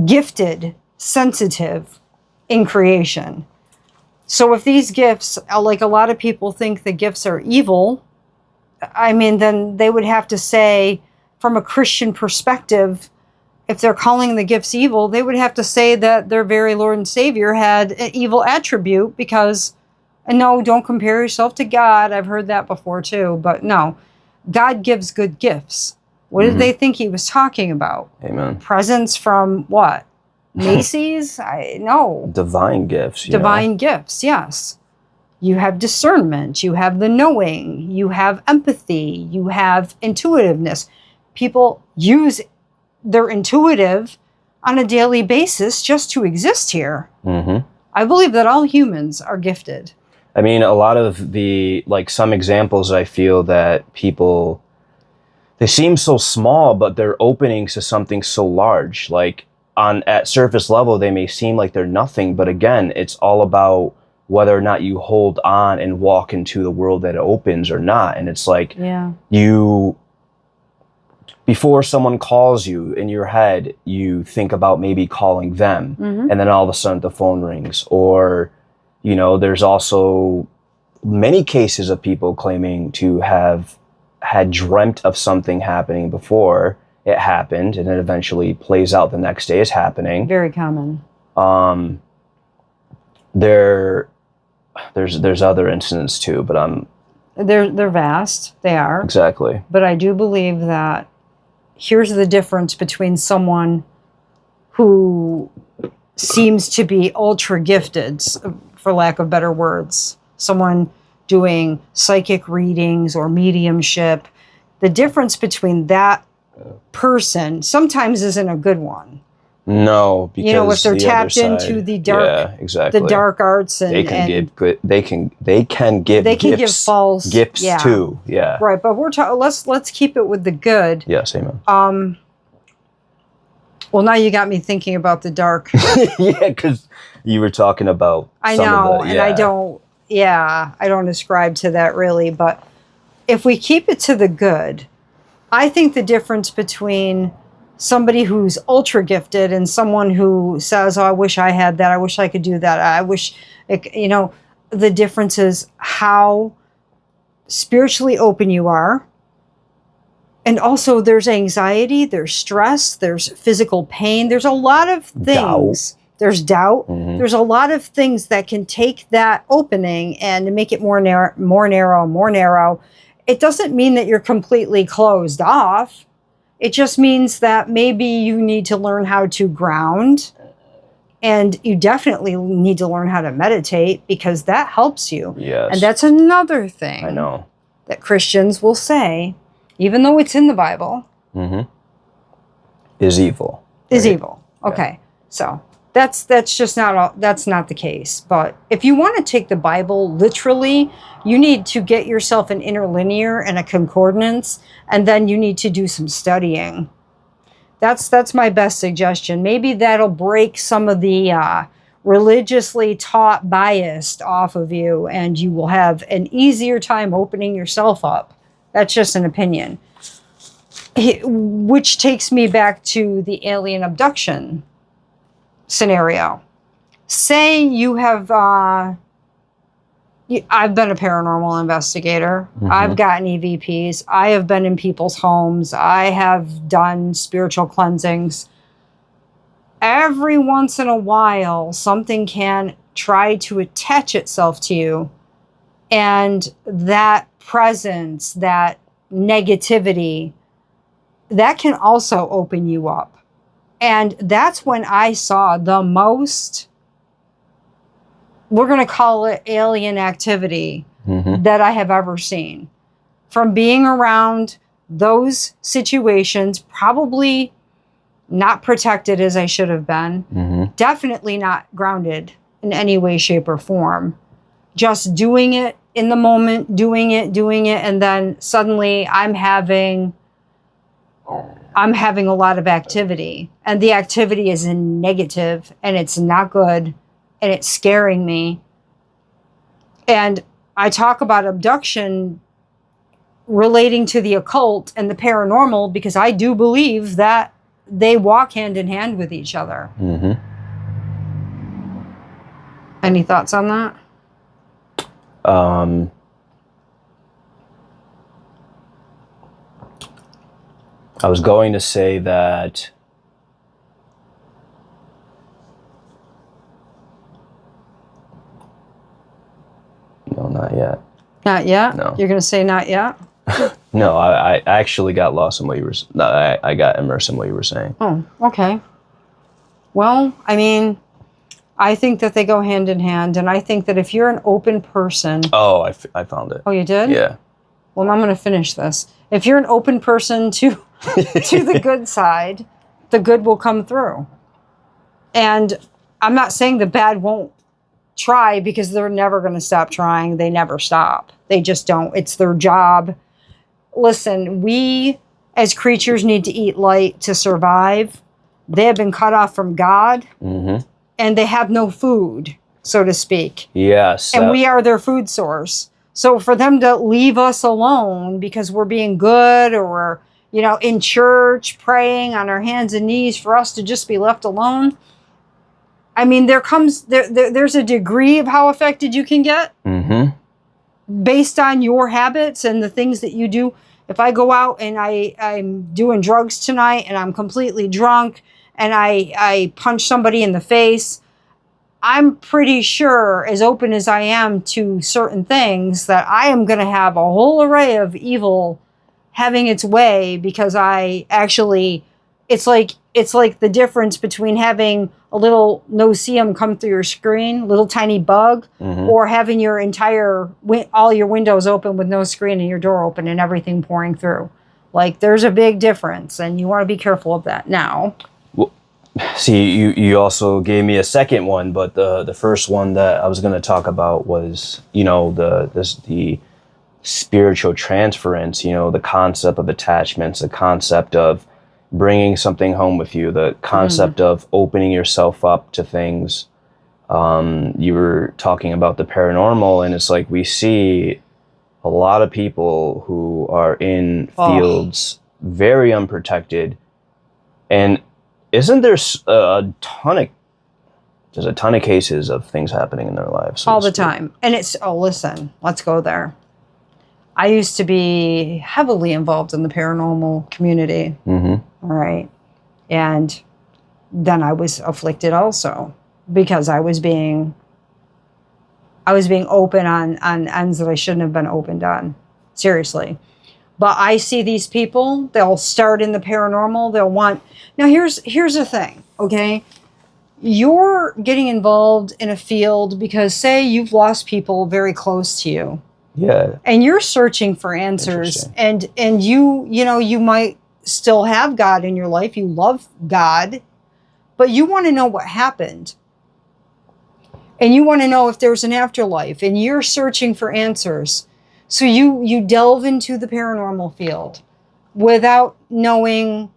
gifted, sensitive in creation. So if these gifts, like a lot of people think the gifts are evil, I mean, then they would have to say, from a Christian perspective, if they're calling the gifts evil, they would have to say that their very Lord and Savior had an evil attribute because, and no, don't compare yourself to God. I've heard that before too, but no, God gives good gifts. What did they think he was talking about? Amen. Presents from what? Macy's? No. Divine gifts. Divine gifts, yes. You have discernment, you have the knowing, you have empathy, you have intuitiveness. People use their intuitive on a daily basis just to exist here. I believe that all humans are gifted. I mean, a lot of the, like some examples I feel that people, they seem so small, but they're openings to something so large. Like at surface level, they may seem like they're nothing, but again, it's all about whether or not you hold on and walk into the world that it opens or not. And it's like you, before someone calls you in your head, you think about maybe calling them, and then all of a sudden the phone rings. Or, you know, there's also many cases of people claiming to have had dreamt of something happening before it happened, and it eventually plays out the next day as happening. Very common. There's other incidents too, but they're vast. They are. Exactly. But I do believe that here's the difference between someone who seems to be ultra gifted, for lack of better words, someone doing psychic readings or mediumship. The difference between that person sometimes isn't a good one. No, because you know, if they're the tapped other side, into the dark, yeah, exactly, the dark arts, and they can give good. They can give false gifts too. Yeah, right. But we're let's keep it with the good. Yes, amen. Well, now you got me thinking about the dark. Yeah, because you were talking about. I know, and I don't. Yeah, I don't ascribe to that really. But if we keep it to the good, I think the difference between somebody who's ultra gifted and someone who says, oh, I wish I had that. I wish I could do that. I wish, you know, the difference is how spiritually open you are. And also there's anxiety, there's stress, there's physical pain. There's a lot of things. There's doubt. There's a lot of things that can take that opening and make it more narrow. It doesn't mean that you're completely closed off. It just means that maybe you need to learn how to ground, and you definitely need to learn how to meditate, because that helps you. Yes. And that's another thing I know that Christians will say, even though it's in the Bible, is evil. Is evil. Okay. Yeah. So that's just that's not the case. But if you want to take the Bible literally, you need to get yourself an interlinear and a concordance, and then you need to do some studying. That's my best suggestion. Maybe that'll break some of the religiously taught bias off of you, and you will have an easier time opening yourself up. That's just an opinion. Which takes me back to the alien abduction scenario. Say you have, I've been a paranormal investigator. I've gotten EVPs. I have been in people's homes. I have done spiritual cleansings. Every once in a while, something can try to attach itself to you. And that presence, that negativity, that can also open you up. And that's when I saw the most we're going to call it alien activity that I have ever seen. From being around those situations, probably not protected as I should have been, definitely not grounded in any way, shape, or form. Just doing it in the moment, doing it, and then suddenly I'm having a lot of activity, and the activity is in negative, and it's not good, and it's scaring me. And I talk about abduction relating to the occult and the paranormal because I do believe that they walk hand in hand with each other. Any thoughts on that? I was going to say that no, not yet. Not yet? No. You're going to say not yet? No, I actually got lost in what you were. No, I got immersed in what you were saying. Oh, okay. Well, I mean, I think that they go hand in hand, and I think that if you're an open person... Oh, I found it. Oh, you did? Yeah. Well, I'm going to finish this. If you're an open person to the good side, the good will come through. And I'm not saying the bad won't try, because they're never going to stop trying. They never stop. They just don't. It's their job. Listen, we as creatures need to eat light to survive. They have been cut off from God, and they have no food, so to speak. Yes. And we are their food source. So for them to leave us alone because we're being good, or we're, you know, in church praying on our hands and knees, for us to just be left alone, I mean, there's a degree of how affected you can get based on your habits and the things that you do. If I go out and I'm doing drugs tonight and I'm completely drunk and I punch somebody in the face, I'm pretty sure, as open as I am to certain things, that I am going to have a whole array of evil having its way, because I actually, it's like the difference between having a little no-see-um come through your screen, little tiny bug, or having your entire, all your windows open with no screen and your door open and everything pouring through. Like, there's a big difference, and you want to be careful of that now. Well, see, you also gave me a second one, but the first one that I was going to talk about was, you know, the spiritual transference, you know, the concept of attachments, the concept of bringing something home with you, the concept of opening yourself up to things. You were talking about the paranormal, and it's like we see a lot of people who are in fields very unprotected, and isn't there a ton of cases of things happening in their lives all the time? And it's, listen, let's go there. I used to be heavily involved in the paranormal community. All right. And then I was afflicted also, because I was being open on ends that I shouldn't have been opened on. Seriously. But I see these people, they'll start in the paranormal, they'll want... Now, here's the thing, okay? You're getting involved in a field because, say, you've lost people very close to you. Yeah. And you're searching for answers, and you might still have God in your life. You love God, but you want to know what happened. And you want to know if there's an afterlife, and you're searching for answers. So you delve into the paranormal field without knowing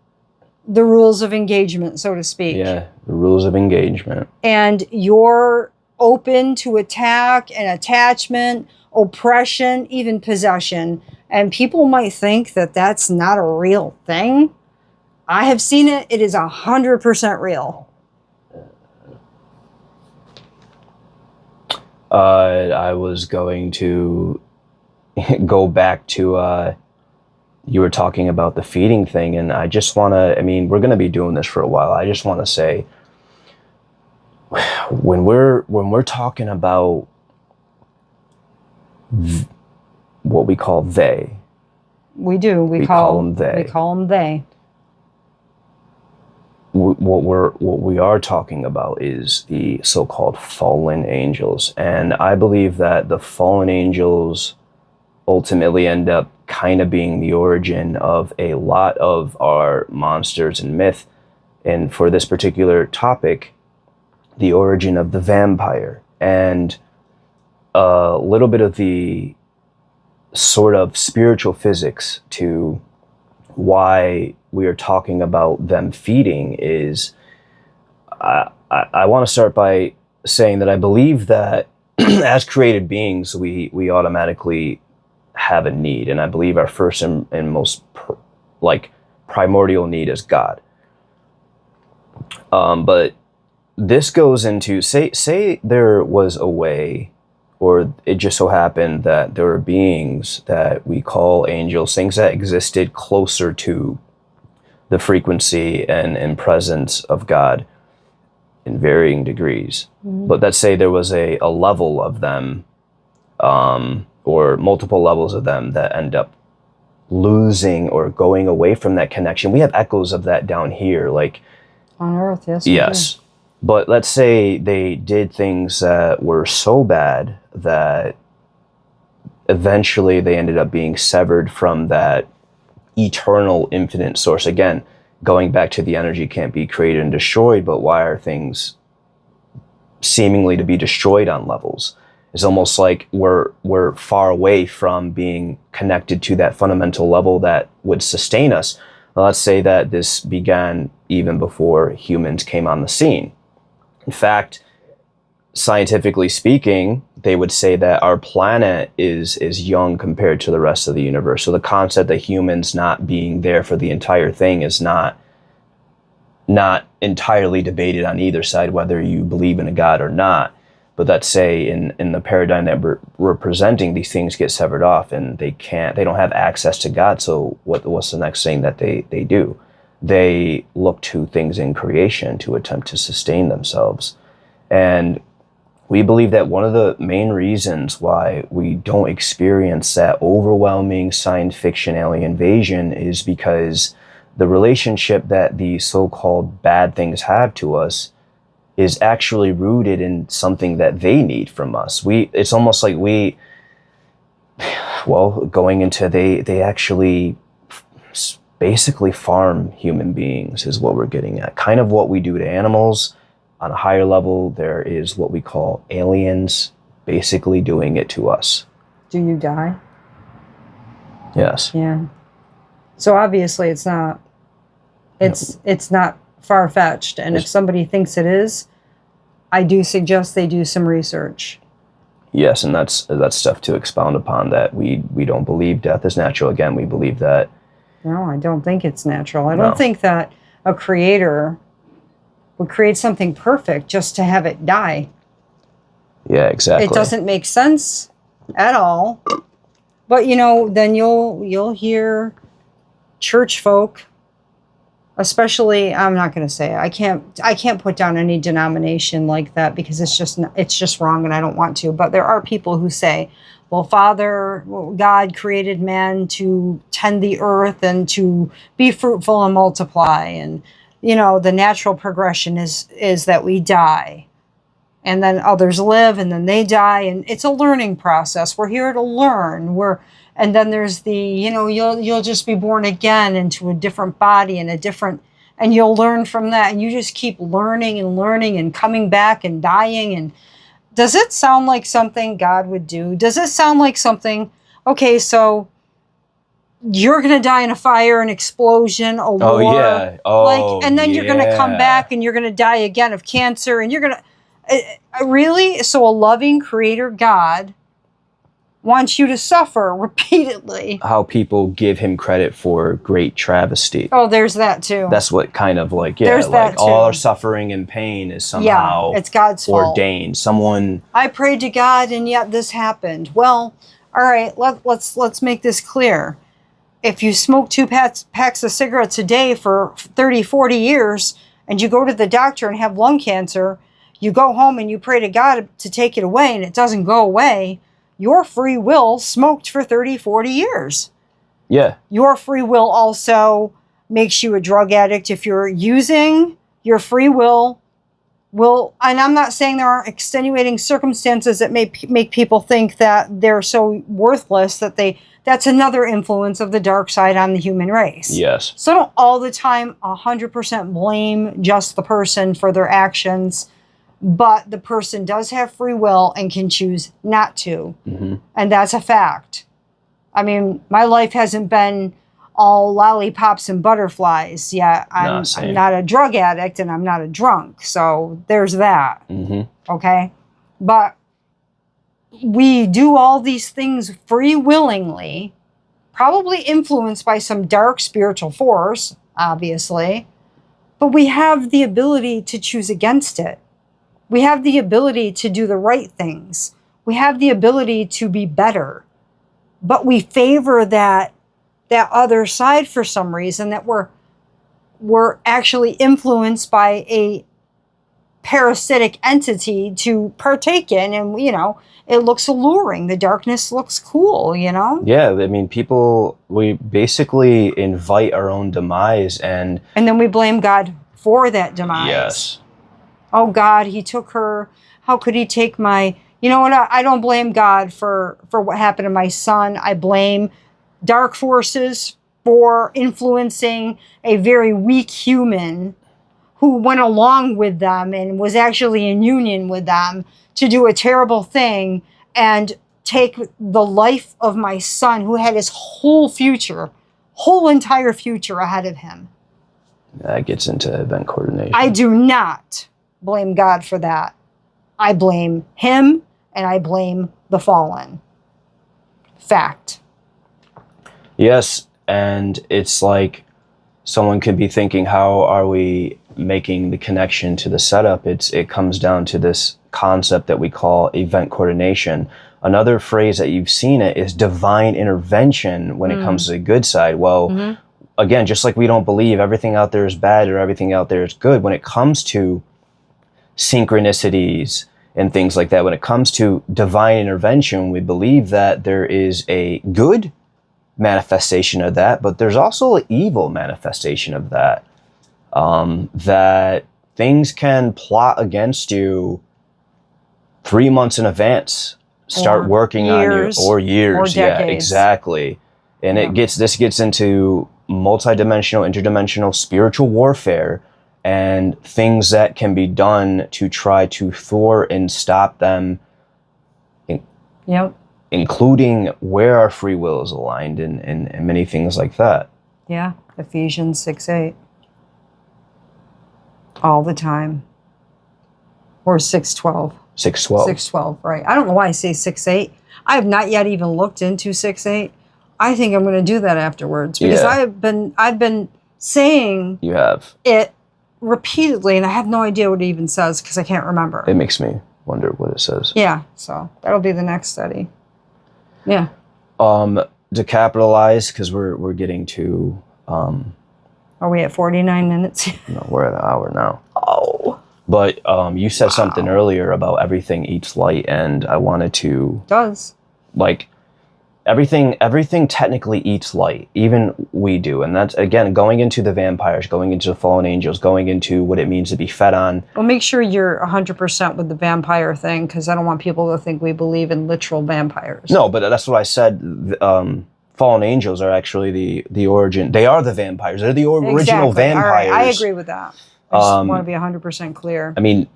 the rules of engagement, so to speak. Yeah, the rules of engagement. And you're open to attack and attachment, oppression, even possession. And people might think that that's not a real thing. I have seen it. It is 100% real. I was going to go back to, you were talking about the feeding thing, and I just want to, I mean, we're going to be doing this for a while. I just want to say, when we're talking about what we call they. We call them they. We call them they. When what we are talking about is the so-called fallen angels, and I believe that the fallen angels ultimately end up kind of being the origin of a lot of our monsters and myth, and for this particular topic, the origin of the vampire, and a little bit of the sort of spiritual physics to why we are talking about them feeding is I want to start by saying that I believe that as created beings, we automatically have a need, and I believe our first and most primordial need is God. But this goes into say there was a way, or it just so happened that there are beings that we call angels, things that existed closer to the frequency and presence of God in varying degrees. Mm-hmm. But let's say there was a level of them, or multiple levels of them that end up losing or going away from that connection. We have echoes of that down here, like on Earth, yes. Yes. But let's say they did things that were so bad that eventually they ended up being severed from that eternal infinite source. Again, going back to the energy can't be created and destroyed, but why are things seemingly to be destroyed on levels? It's almost like we're far away from being connected to that fundamental level that would sustain us. Now, let's say that this began even before humans came on the scene. In fact, scientifically speaking, they would say that our planet is young compared to the rest of the universe. So the concept that humans not being there for the entire thing is not entirely debated on either side, whether you believe in a God or not. But let's say in the paradigm that we're presenting, these things get severed off and they don't have access to God. So what's the next thing that they do? They look to things in creation to attempt to sustain themselves. And we believe that one of the main reasons why we don't experience that overwhelming science fiction alien invasion is because the relationship that the so-called bad things have to us is actually rooted in something that they need from us. It's almost like going into they actually basically farm human beings is what we're getting at. Kind of what we do to animals. On a higher level, there is what we call aliens basically doing it to us. Do you die? Yes. Yeah. So obviously it's not far-fetched, and if somebody thinks it is, I do suggest they do some research. Yes, and that's stuff to expound upon, that we don't believe death is natural. Again, we believe that. No, I don't think it's natural. I don't think that a creator would create something perfect just to have it die. Yeah, exactly. It doesn't make sense at all. But then you'll hear church folk, especially, I'm not going to say it. I can't put down any denomination like that because it's just wrong and I don't want to. But there are people who say, well, God created man to tend the earth and to be fruitful and multiply. And, the natural progression is that we die. And then others live and then they die. And it's a learning process. We're here to learn. And then there's the, you'll just be born again into a different body and you'll learn from that. And you just keep learning and coming back and dying. And does it sound like something God would do? Does it sound like something, okay, so you're going to die in a fire, an explosion, a war. Oh, yeah. And then you're going to come back and you're going to die again of cancer. And you're going to, really? So a loving creator God wants you to suffer repeatedly. How people give him credit for great travesty. Oh, there's that too. That's what kind of there's that too. All our suffering and pain is somehow it's God's ordained. Fault. I prayed to God and yet this happened. Well, all right, let's make this clear. If you smoke 2 packs of cigarettes a day for 30, 40 years and you go to the doctor and have lung cancer, you go home and you pray to God to take it away and it doesn't go away, your free will smoked for 30, 40 years. Yeah. Your free will also makes you a drug addict if you're using your free will, and I'm not saying there aren't extenuating circumstances that make people think that they're so worthless that that's another influence of the dark side on the human race. Yes. So don't all the time 100% blame just the person for their actions, but the person does have free will and can choose not to. Mm-hmm. And that's a fact. I mean, my life hasn't been all lollipops and butterflies yet. I'm not a drug addict and I'm not a drunk. So there's that. Mm-hmm. Okay? But we do all these things free willingly, probably influenced by some dark spiritual force, obviously. But we have the ability to choose against it. We have the ability to do the right things. We have the ability to be better. But we favor that other side for some reason, that we're actually influenced by a parasitic entity to partake in. And, it looks alluring. The darkness looks cool, Yeah, I mean, we basically invite our own demise and then we blame God for that demise. Yes. Oh, God, he took her. How could he take my... You know what? I don't blame God for what happened to my son. I blame dark forces for influencing a very weak human who went along with them and was actually in union with them to do a terrible thing and take the life of my son, who had his whole entire future ahead of him. That gets into event coordination. I do not blame God for that. I blame him and I blame the fallen. Fact. Yes, and it's like someone could be thinking, how are we making the connection to the setup? It comes down to this concept that we call event coordination. Another phrase that you've seen it is divine intervention when it comes to the good side. Well, again, just like we don't believe everything out there is bad or everything out there is good, when it comes to synchronicities and things like that, when it comes to divine intervention, we believe that there is a good manifestation of that, but there's also an evil manifestation of that. That things can plot against you 3 months in advance, start working on you, or years. Yeah, exactly. And this gets into multidimensional, interdimensional spiritual warfare and things that can be done to try to thwart and stop them. Including where our free will is aligned and many things like that. Yeah, Ephesians 6:8. All the time. Or 6:12. 6:12. 6:12, right. I don't know why I say 6:8. I have not yet even looked into 6:8. I think I'm going to do that afterwards because I've been saying you have it repeatedly and I have no idea what it even says because I can't remember. It makes me wonder what it says. Yeah, so that'll be the next study. Yeah. To capitalize, because we're getting to Are we at 49 minutes? No, we're at an hour now. Oh. But you said something earlier about everything eats light, and I wanted to... Does. Like, everything technically eats light. Even we do. And that's, again, going into the vampires, going into the fallen angels, going into what it means to be fed on. Well, make sure you're 100% with the vampire thing, because I don't want people to think we believe in literal vampires. No, but that's what I said. Fallen angels are actually the origin. They are the vampires. They're the original vampires. All right, I agree with that. I just want to be 100% clear. I mean,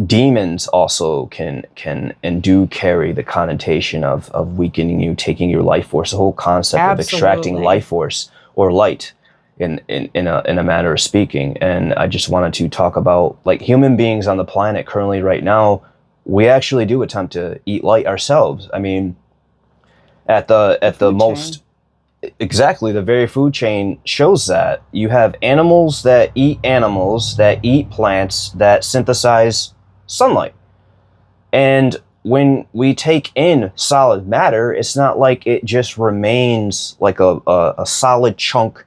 demons also can and do carry the connotation of weakening you, taking your life force. The whole concept of extracting life force or light in a manner of speaking. And I just wanted to talk about, like, human beings on the planet currently right now, we actually do attempt to eat light ourselves. I mean, at the most... Exactly, the very food chain shows that. You have animals that eat plants that synthesize sunlight. And when we take in solid matter, it's not like it just remains like a solid chunk.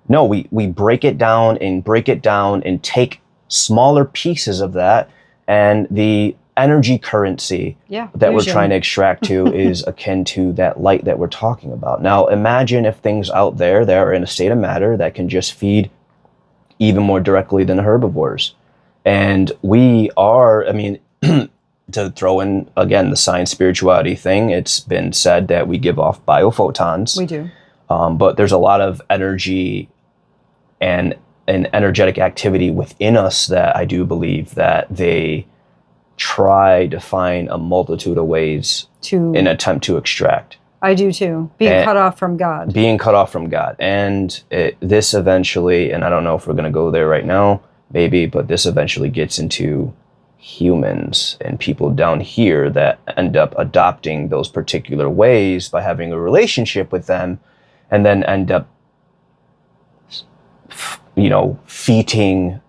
No, we break it down and take smaller pieces of that, and the energy currency that we're trying to extract to is akin to that light that we're talking about. Now, imagine if things out there that are in a state of matter that can just feed even more directly than herbivores. And we are, I mean, to throw in, again, the science spirituality thing, it's been said that we give off biophotons. We do. But there's a lot of energy and an energetic activity within us that I do believe that they try to find a multitude of ways To in an attempt to extract. I do too. Being cut off from God. Being cut off from God. And this eventually, and I don't know if we're going to go there right now, maybe, but this eventually gets into humans and people down here that end up adopting those particular ways by having a relationship with them, and then end up, you know, feting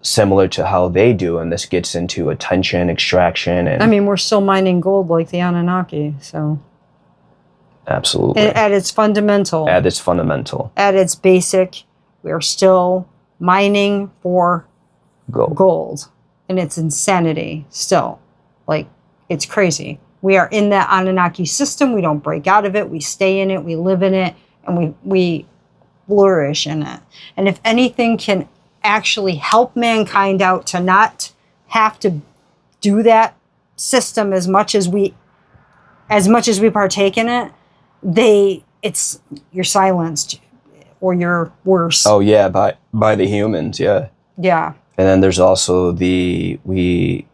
similar to how they do. And this gets into attention, extraction. And I mean, we're still mining gold like the Anunnaki, so. Absolutely. At its fundamental. At its fundamental. At its basic, we are still mining for gold. And it's insanity still. Like, it's crazy. We are in that Anunnaki system. We don't break out of it. We stay in it. We live in it. And we flourish in it. And if anything can actually help mankind out to not have to do that system as much as we partake in it, you're silenced or you're worse. Oh yeah, by the humans, yeah. Yeah. And then there's also we've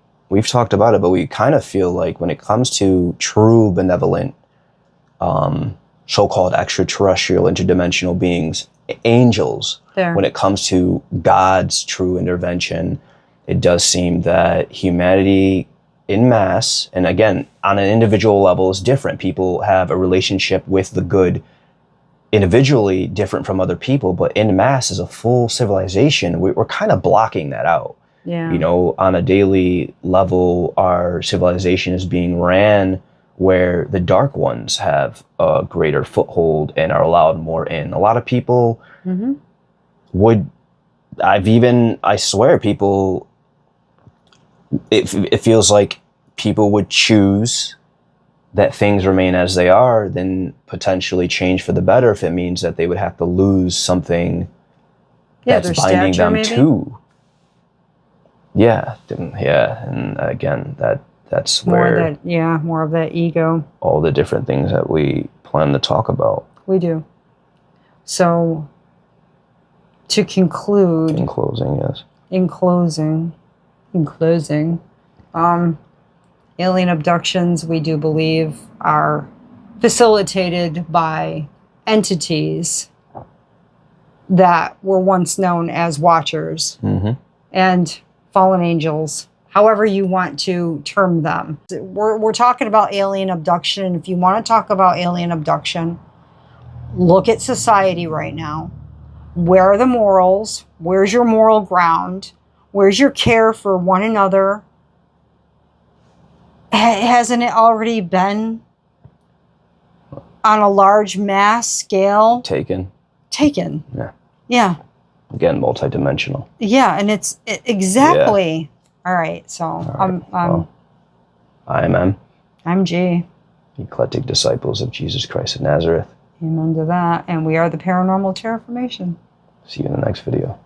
talked about it, but we kind of feel like when it comes to true benevolent, so-called extraterrestrial, interdimensional beings, angels, when it comes to God's true intervention, it does seem that humanity in mass, and again, on an individual level, is different. People have a relationship with the good individually different from other people, but in mass as a full civilization, we're kind of blocking that out. Yeah. You know, on a daily level, our civilization is being ran where the dark ones have a greater foothold and are allowed more in. A lot of people I swear people, it feels like people would choose that things remain as they are than potentially change for the better if it means that they would have to lose something that's binding them maybe? to. Yeah. And again, that's where more of that ego. All the different things that we plan to talk about. We do. So to conclude. In closing, yes. In closing, alien abductions, we do believe, are facilitated by entities that were once known as watchers and fallen angels, however you want to term them. We're talking about alien abduction, and if you want to talk about alien abduction, look at society right now. Where are the morals? Where's your moral ground? Where's your care for one another? Hasn't it already been on a large mass scale? Taken. Yeah. Yeah. Again, multidimensional. Yeah, and it's exactly. Yeah. All right, so I'm M. I'm G. Eclectic disciples of Jesus Christ of Nazareth. Amen to that. And we are the Paranormal Terraformation. See you in the next video.